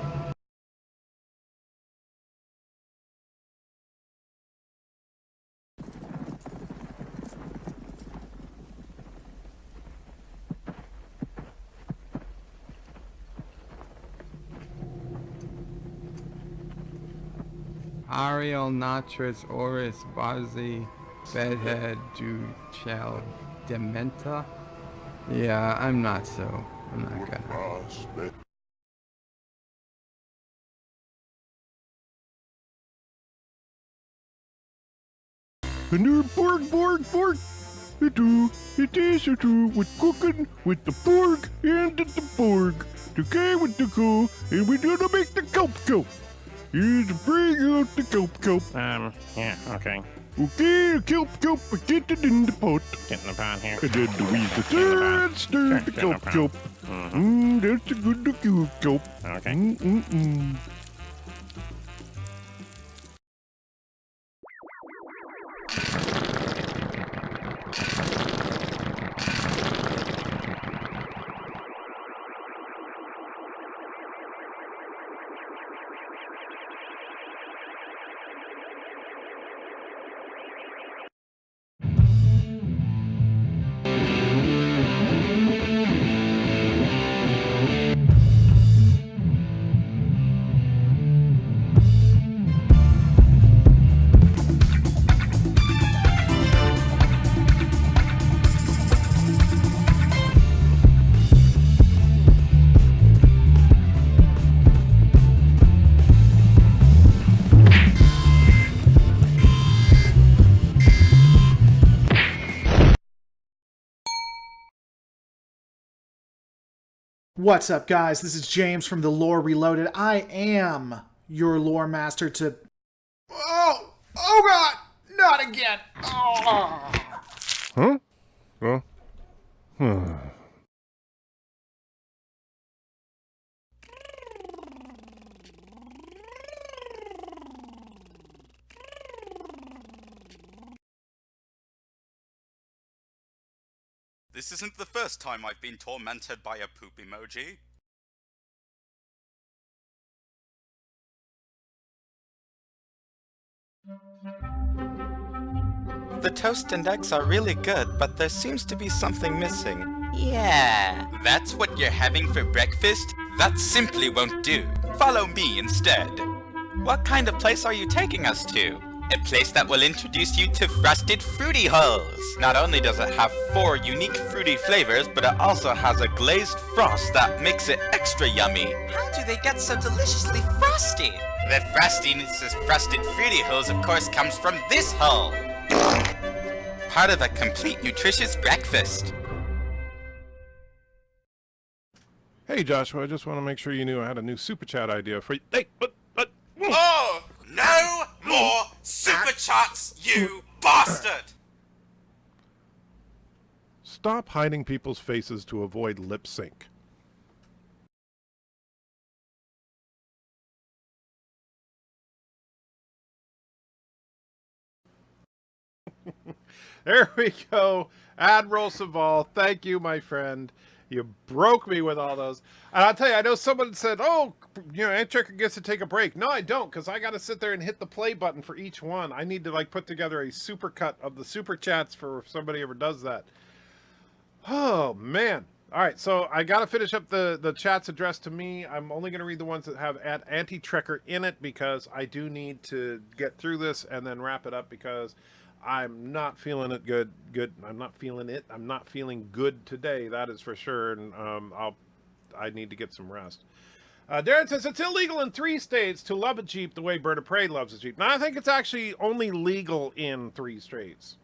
Ariel Natris Oris Bazi Bedhead Duchel Dementa. Yeah, I'm not gonna. And your pork. It is with cooking with the pork and the pork. The guy with the go, and we're gonna make the kelp. Here's bring out the kelp. Yeah, okay. Okay, kelp, get it in the pot. Get in the pot here. And then we stir the kelp. That's a good kelp. Okay. What's up, guys? This is James from the Lore Reloaded. I am your lore master to... Oh God! Not again! Oh. Huh? Well, This isn't the first time I've been tormented by a poop emoji. The toast and eggs are really good, but there seems to be something missing. Yeah. That's what you're having for breakfast? That simply won't do. Follow me instead. What kind of place are you taking us to? A place that will introduce you to Frosted Fruity Hulls. Not only does it have 4 unique fruity flavors, but it also has a glazed frost that makes it extra yummy. How do they get so deliciously frosty? The frostiness of Frosted Fruity Hulls, of course, comes from this hull. Part of a complete nutritious breakfast. hey, Joshua, I just want to make sure you knew I had a new super chat idea for you. Hey, but. Oh, no more super chats, you bastard! Stop hiding people's faces to avoid lip sync. There we go. Admiral Saval, thank you, my friend. You broke me with all those. And I'll tell you, I know someone said, oh, you know, Antchecker gets to take a break. No, I don't, because I got to sit there and hit the play button for each one. I need to, like, put together a super cut of the super chats for if somebody ever does that. Oh, man. All right, so I got to finish up the chats addressed to me. I'm only going to read the ones that have Anti-Trekker in it because I do need to get through this and then wrap it up because I'm not feeling it good. I'm not feeling it. I'm not feeling good today. That is for sure. And I need to get some rest. Darren says it's illegal in 3 states to love a Jeep the way BIRDOPREY loves a Jeep. Now I think it's actually only legal in 3 states.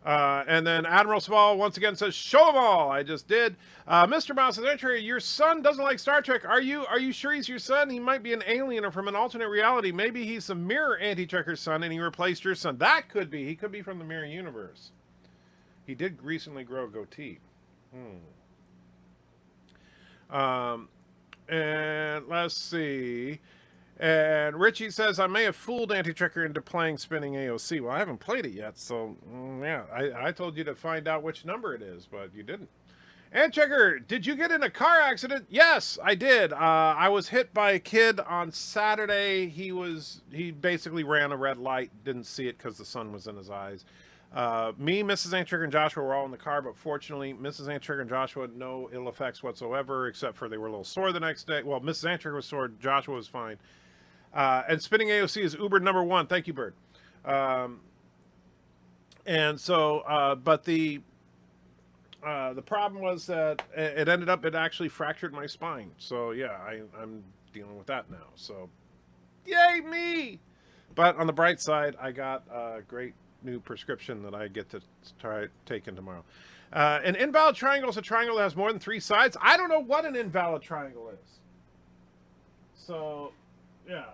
And then Admiral Small once again says, show them all. I just did. Mr. Mouse says, your son doesn't like Star Trek. Are you sure he's your son? He might be an alien or from an alternate reality. Maybe he's a mirror Anti-Trekker's son and he replaced your son. That could be. He could be from the mirror universe. He did recently grow a goatee. And let's see. And Richie says, I may have fooled Anti-Trekker into playing Spinning AOC. Well, I haven't played it yet, so yeah. I told you to find out which number it is, but you didn't. Anti-Trekker, did you get in a car accident? Yes, I did. I was hit by a kid on Saturday. He basically ran a red light, didn't see it because the sun was in his eyes. Me, Mrs. Anti-Trekker, and Joshua were all in the car, but fortunately, Mrs. Anti-Trekker and Joshua had no ill effects whatsoever, except for they were a little sore the next day. Well, Mrs. Anti-Trekker was sore, Joshua was fine. And Spinning AOC is Uber #1. Thank you, Bird. And so, but the problem was that it ended up, it actually fractured my spine. So yeah, I'm dealing with that now. So yay me! But on the bright side, I got a great new prescription that I get to try taking tomorrow. An invalid triangle is a triangle that has more than 3 sides. I don't know what an invalid triangle is. So yeah.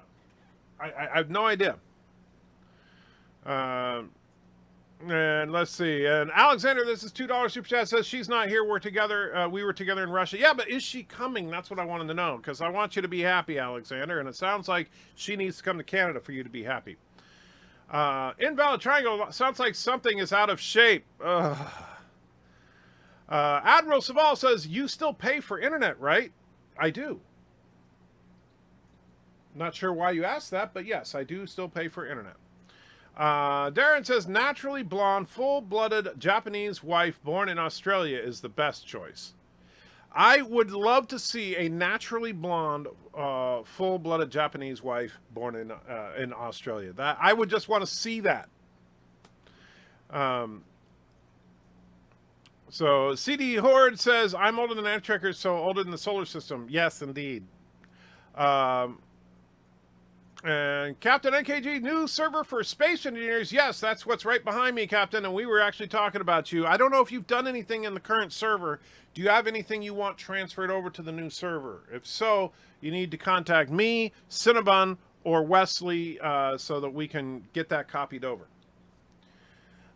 I have no idea. And let's see. And Alexander, this is $2 super chat, says she's not here. We're together. We were together in Russia. Yeah, but is she coming? That's what I wanted to know, because I want you to be happy, Alexander. And it sounds like she needs to come to Canada for you to be happy. Invalid triangle sounds like something is out of shape. Admiral Saval says you still pay for internet, right? I do. Not sure why you asked that, but yes, I do still pay for internet. Darren says, naturally blonde, full-blooded Japanese wife born in Australia is the best choice. I would love to see a naturally blonde, full-blooded Japanese wife born in Australia. That I would just want to see that. So CD Horde says, I'm older than Anti-Trekker, so older than the solar system. Yes, indeed. And Captain NKG, new server for space engineers. Yes, that's what's right behind me, Captain, and we were actually talking about you. I don't know if you've done anything in the current server. Do you have anything you want transferred over to the new server? If so, you need to contact me, Cinnabon, or Wesley so that we can get that copied over.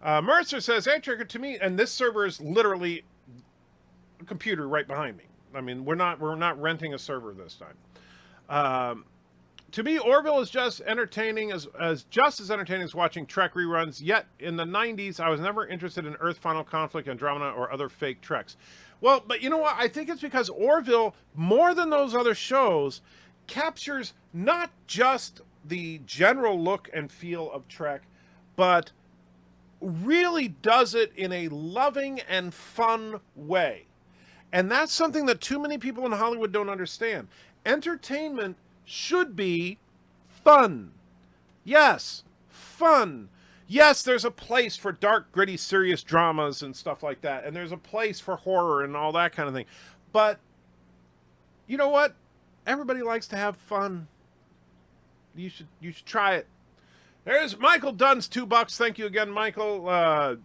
Mercer says, Antricker to me, and this server is literally a computer right behind me. I mean, we're not renting a server this time. To me, Orville is just entertaining as entertaining as watching Trek reruns. Yet in the 90s, I was never interested in Earth Final Conflict, Andromeda, or other fake Treks. Well, but you know what? I think it's because Orville, more than those other shows, captures not just the general look and feel of Trek, but really does it in a loving and fun way. And that's something that too many people in Hollywood don't understand. Entertainment should be fun. Yes, fun. Yes, there's a place for dark, gritty, serious dramas and stuff like that. And there's a place for horror and all that kind of thing. But you know what? Everybody likes to have fun. You should try it. There's Michael Dunn's $2. Thank you again, Michael.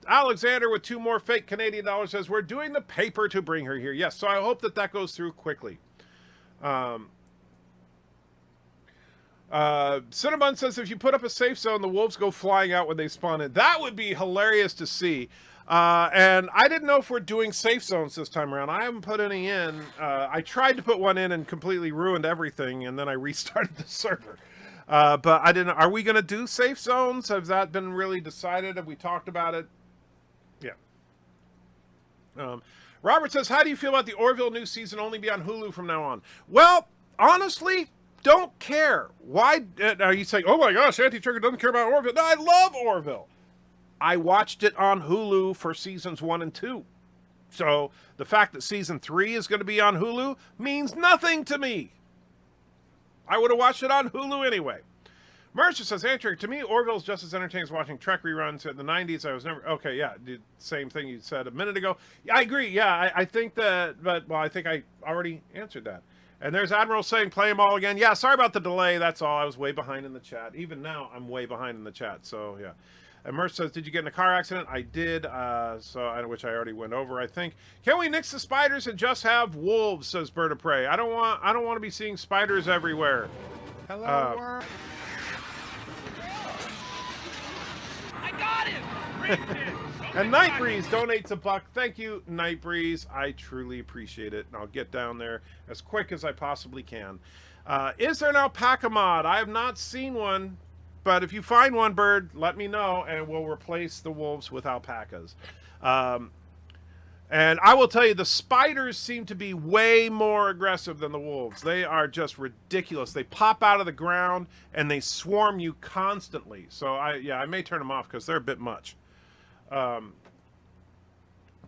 Alexander with 2 more fake Canadian dollars says, we're doing the paper to bring her here. Yes, so I hope that goes through quickly. Cinnabon says, if you put up a safe zone, the wolves go flying out when they spawn in. That would be hilarious to see. And I didn't know if we're doing safe zones this time around. I haven't put any in. I tried to put one in and completely ruined everything, and then I restarted the server. But I didn't. Are we going to do safe zones? Has that been really decided? Have we talked about it? Yeah. Robert says, how do you feel about the Orville new season only be on Hulu from now on? Well, honestly, don't care. Why are you saying, oh my gosh, Anti-Trigger doesn't care about Orville? No, I love Orville. I watched it on Hulu for seasons 1 and 2. So the fact that season 3 is going to be on Hulu means nothing to me. I would have watched it on Hulu anyway. Mercer says, Antrick, to me, Orville's just as entertaining as watching Trek reruns in the 90s. I was never... Okay, yeah, the same thing you said a minute ago. Yeah, I agree. Yeah, I think that... But, well, I think I already answered that. And there's Admiral saying, play them all again. Yeah, sorry about the delay. That's all. I was way behind in the chat. Even now, I'm way behind in the chat. So, yeah. And Mercer says, did you get in a car accident? I did, which I already went over, I think. Can we nix the spiders and just have wolves, says BIRDOPREY. I don't want to be seeing spiders everywhere. Hello, world. I got him! And Night Breeze donates $1. Thank you, Night Breeze. I truly appreciate it. And I'll get down there as quick as I possibly can. Is there an alpaca mod? I have not seen one. But if you find one, Bird, let me know, and we'll replace the wolves with alpacas. And I will tell you, the spiders seem to be way more aggressive than the wolves. They are just ridiculous. They pop out of the ground, and they swarm you constantly. So, I may turn them off because they're a bit much.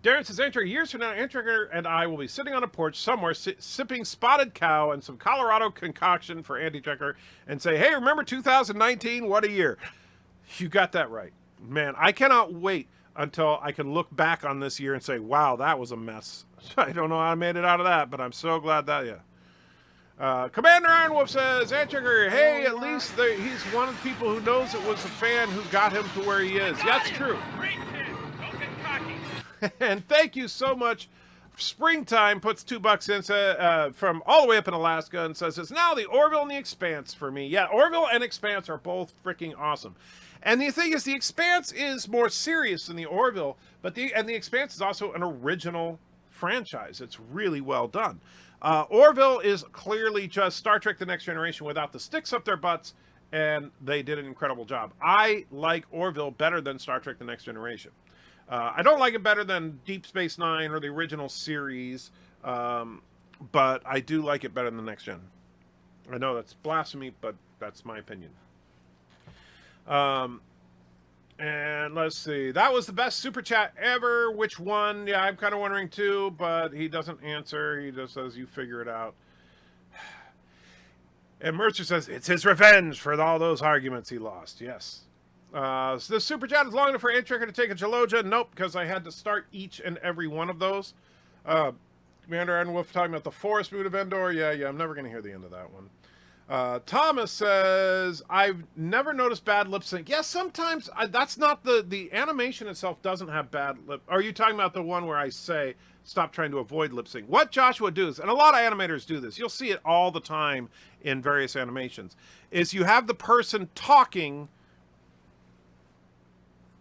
Darren says, Antricker, years from now, Antricker and I will be sitting on a porch somewhere sipping Spotted Cow and some Colorado concoction for Anti-Trekker and say, hey, remember 2019? What a year. You got that right. Man, I cannot wait until I can look back on this year and say, wow, that was a mess. I don't know how I made it out of that, but I'm so glad that, yeah. Commander Ironwolf says, Antricker, hey, at least he's one of the people who knows it was the fan who got him to where he is. That's true. And thank you so much. Springtime puts $2 in from all the way up in Alaska and says, it's now the Orville and the Expanse for me. Yeah, Orville and Expanse are both freaking awesome. And the thing is, the Expanse is more serious than the Orville, but the Expanse is also an original franchise. It's really well done. Orville is clearly just Star Trek The Next Generation without the sticks up their butts, and they did an incredible job. I like Orville better than Star Trek The Next Generation. I don't like it better than Deep Space Nine or the original series, but I do like it better than the Next Gen. I know that's blasphemy, but that's my opinion. And let's see. That was the best super chat ever. Which one? Yeah, I'm kind of wondering too, but he doesn't answer. He just says, you figure it out. And Mercer says, it's his revenge for all those arguments he lost. Yes. So this super chat is long enough for Antricker to take a Jaloja. Nope, because I had to start each and every one of those. Commander Iron Wolf talking about the Forest Moon of Endor. Yeah, I'm never going to hear the end of that one. Thomas says, I've never noticed bad lip sync. Yes, sometimes that's not the animation itself doesn't have bad lip. Are you talking about the one where I say, stop trying to avoid lip sync? What Joshua does, and a lot of animators do this, you'll see it all the time in various animations, is you have the person talking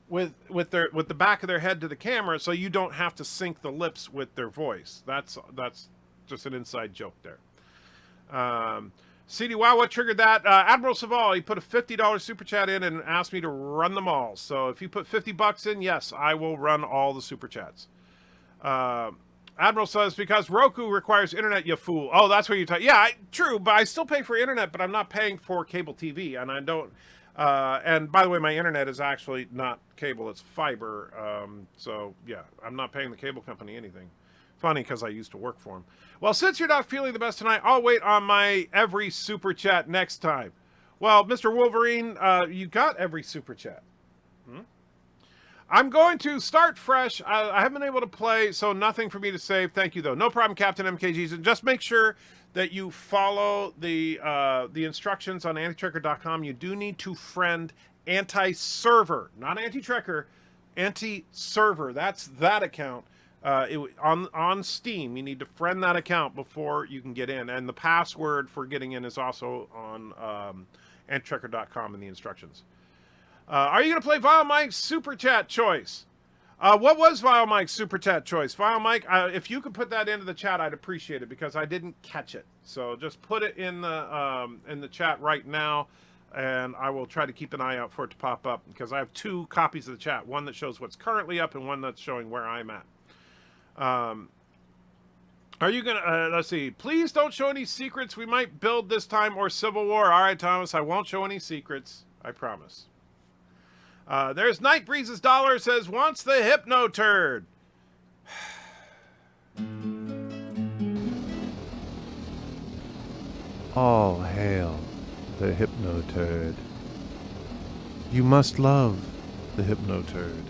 with the back of their head to the camera, so you don't have to sync the lips with their voice. That's just an inside joke there. CD, wow, what triggered that? Admiral Saval, he put a $50 super chat in and asked me to run them all. So if you put $50 in, yes, I will run all the super chats. Admiral says, because Roku requires internet, you fool. Oh, that's where you talk. Yeah, true, but I still pay for internet, but I'm not paying for cable TV, and I don't. And by the way, my internet is actually not cable, it's fiber. So yeah, I'm not paying the cable company anything. Funny, because I used to work for him. Well, since you're not feeling the best tonight, I'll wait on my every super chat next time. Well, Mr. Wolverine, you got every super chat. I'm going to start fresh. I haven't been able to play, so nothing for me to save. Thank you, though. No problem, Captain MKGs. And just make sure that you follow the instructions on antitracker.com. You do need to friend anti-server, not anti-tracker, anti-server. That's that account. On Steam, you need to friend that account before you can get in, and the password for getting in is also on antitracker.com in the instructions. Are you going to play Vile Mike's Super Chat choice? What was Vile Mike's Super Chat choice? Vile Mike, if you could put that into the chat, I'd appreciate it, because I didn't catch it. So just put it in the chat right now, and I will try to keep an eye out for it to pop up, because I have 2 copies of the chat, one that shows what's currently up and one that's showing where I'm at. Are you gonna let's see, please don't show any secrets. We might build this time, or Civil War. All right, Thomas, I won't show any secrets, I promise. There's Night Breeze's dollar, says wants the Hypno Turd. All hail the Hypno Turd. You must love the Hypno Turd.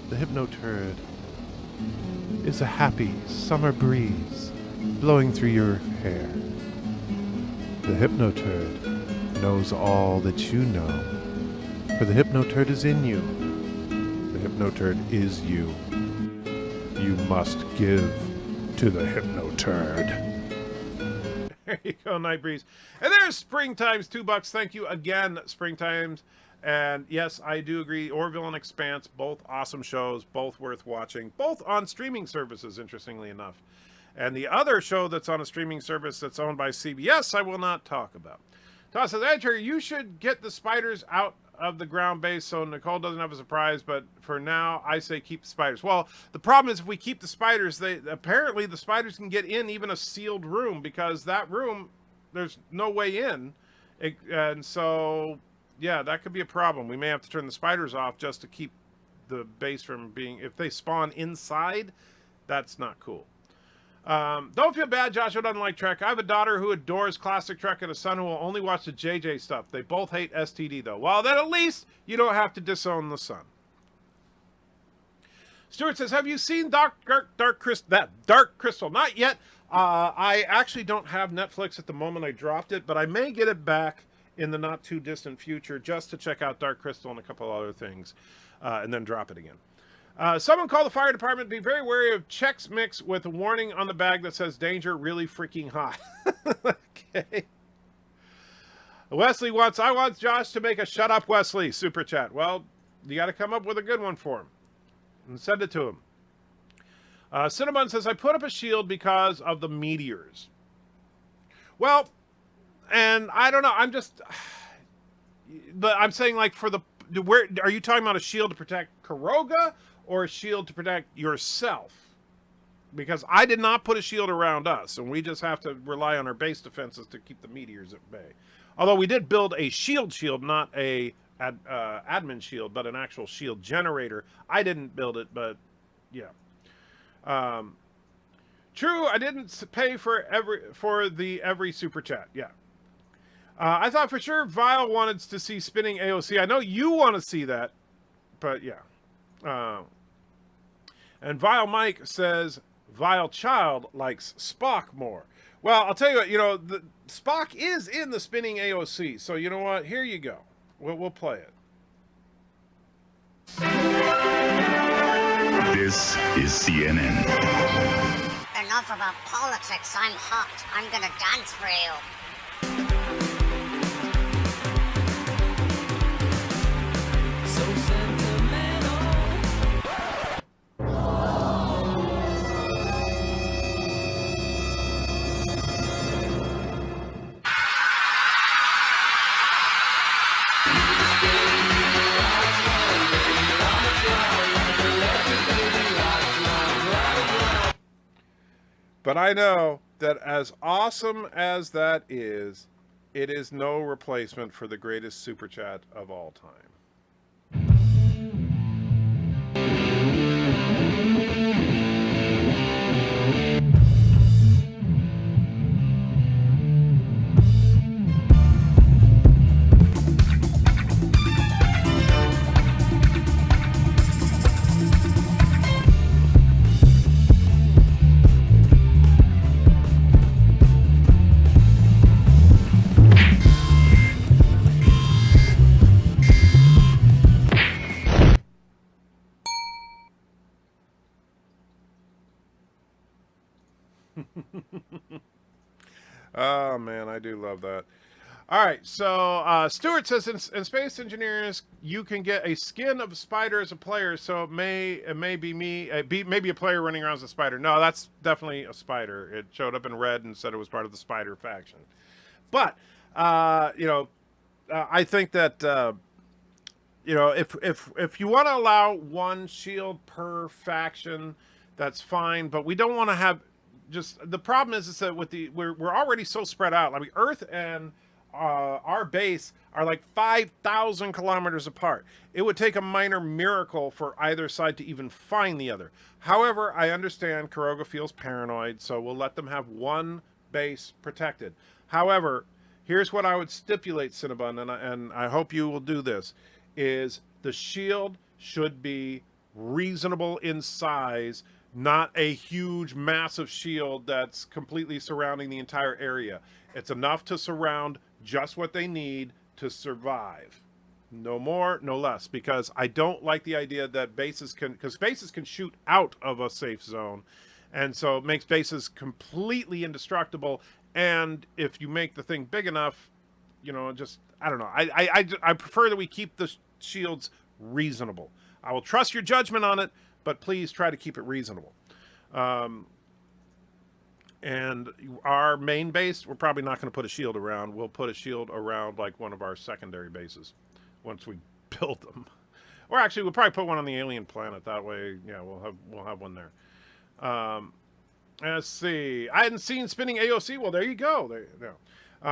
The Hypno Turd is a happy summer breeze blowing through your hair. The Hypno Turd knows all that you know, for the Hypno Turd is in you. The Hypno Turd is you. You must give to the Hypno Turd. There you go, Night Breeze. And there's Springtime's $2. Thank you again, Springtime's. And yes, I do agree. Orville and Expanse, both awesome shows, both worth watching, both on streaming services, interestingly enough. And the other show that's on a streaming service that's owned by CBS, I will not talk about. Toss says, Edger, you should get the spiders out of the ground base so Nicole doesn't have a surprise, but for now, I say keep the spiders. Well, the problem is if we keep the spiders, apparently the spiders can get in even a sealed room, because that room, there's no way in. And so... yeah, that could be a problem. We may have to turn the spiders off just to keep the base from being... if they spawn inside, that's not cool. Don't feel bad, Joshua doesn't like Trek. I have a daughter who adores classic Trek and a son who will only watch the JJ stuff. They both hate STD, though. Well, then at least you don't have to disown the son. Stuart says, have you seen Dark Crystal? Not yet. I actually don't have Netflix at the moment. I dropped it, but I may get it back in the not too distant future, just to check out Dark Crystal and a couple other things, and then drop it again. Someone call the fire department. Be very wary of Chex Mix with a warning on the bag that says danger really freaking hot. Okay. Wesley wants, I want Josh to make a shut up Wesley super chat. Well, you got to come up with a good one for him and send it to him. Cinnamon says, I put up a shield because of the meteors. Well, and I don't know, I'm just, but I'm saying, like, for the, where, are you talking about a shield to protect Kuroga or a shield to protect yourself? Because I did not put a shield around us, and we just have to rely on our base defenses to keep the meteors at bay. Although we did build a shield, not a admin shield, but an actual shield generator. I didn't build it, but yeah. True, I didn't pay for every super chat. Yeah. I thought for sure Vile wanted to see spinning AOC. I know you want to see that, but yeah. And Vile Mike says Vile Child likes Spock more. Well, I'll tell you what, the Spock is in the spinning AOC, so you know what? Here you go. We'll play it. This is CNN. Enough about politics. I'm hot. I'm gonna dance for you. But I know that as awesome as that is, it is no replacement for the greatest super chat of all time. Oh man, I do love that. All right, so Stuart says in Space Engineers you can get a skin of a spider as a player, so it may be me, maybe a player running around as a spider. No, that's definitely a spider. It showed up in red and said it was part of the spider faction. But I think that if you want to allow one shield per faction, that's fine. But we don't want to have the problem is that with we're already so spread out. I mean, Earth and our base are like 5,000 kilometers apart. It would take a minor miracle for either side to even find the other. However, I understand Kuroga feels paranoid, so we'll let them have one base protected. However, here's what I would stipulate, Cinnabon, and I hope you will do this, is the shield should be reasonable in size, not a huge, massive shield that's completely surrounding the entire area. It's enough to surround just what they need to survive. No more, no less, because I don't like the idea that bases can shoot out of a safe zone, and so it makes bases completely indestructible. And if you make the thing big enough, I don't know. I prefer that we keep the shields reasonable. I will trust your judgment on it, but please try to keep it reasonable. And our main base, we're probably not going to put a shield around. We'll put a shield around like one of our secondary bases once we build them. Or actually, we'll probably put one on the alien planet. That way, yeah, we'll have one there. Let's see. I hadn't seen spinning AOC. Well, there you go. There you go.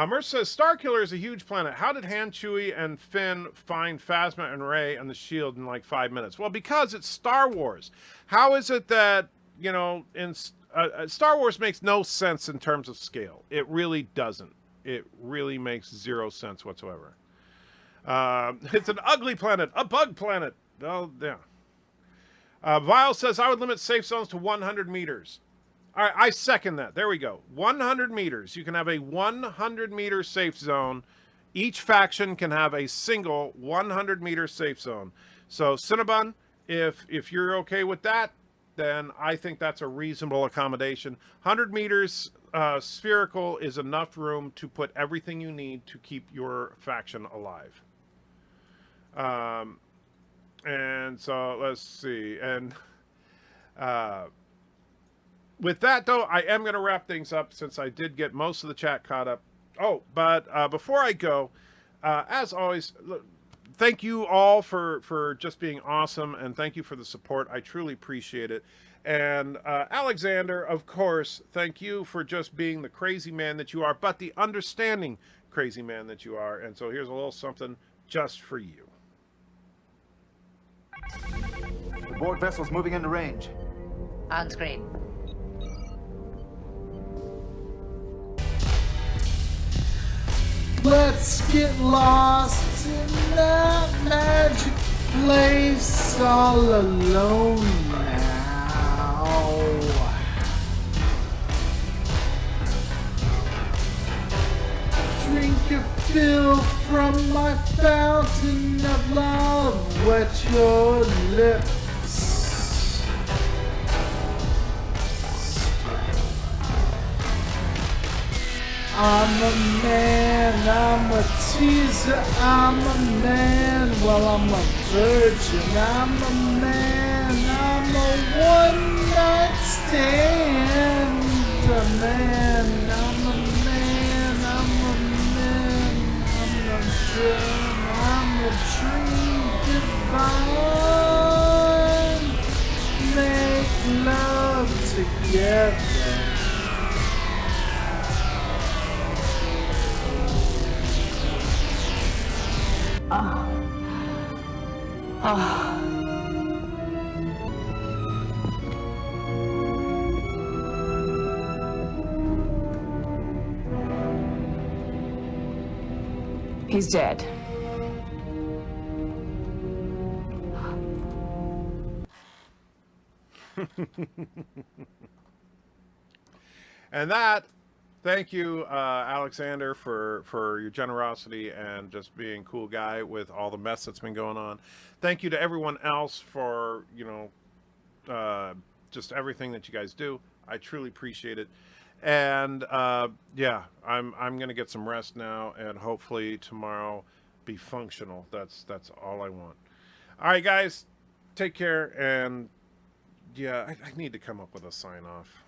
Merce says, Starkiller is a huge planet. How did Han, Chewie, and Finn find Phasma and Rey and the shield in like 5 minutes? Well, because it's Star Wars. How is it that, in Star Wars makes no sense in terms of scale? It really doesn't. It really makes zero sense whatsoever. It's an ugly planet, a bug planet. Oh, yeah. Vile says, I would limit safe zones to 100 meters. All right, I second that. There we go. 100 meters. You can have a 100-meter safe zone. Each faction can have a single 100-meter safe zone. So, Cinnabon, if you're okay with that, then I think that's a reasonable accommodation. 100 meters spherical is enough room to put everything you need to keep your faction alive. And so, let's see. And with that, though, I am going to wrap things up since I did get most of the chat caught up. Oh, but before I go, as always, thank you all for just being awesome, and thank you for the support. I truly appreciate it. And Alexander, of course, thank you for just being the crazy man that you are, but the understanding crazy man that you are. And so here's a little something just for you. The board vessel's moving into range. On screen. Let's get lost in that magic place all alone now. Fill from my fountain of love, wet your lips. I'm a man, I'm a teaser, I'm a man, well I'm a virgin, I'm a man, I'm a one-night stand, a man, I'm a man, I'm a man, I'm a dream, I'm a dream divine, make love together. He's dead. And that, thank you, Alexander, for your generosity and just being a cool guy with all the mess that's been going on. Thank you to everyone else for, you know, just everything that you guys do. I truly appreciate it. And yeah, I'm gonna get some rest now, and hopefully tomorrow be functional. That's all I want. All right, guys, take care, and yeah, I need to come up with a sign off.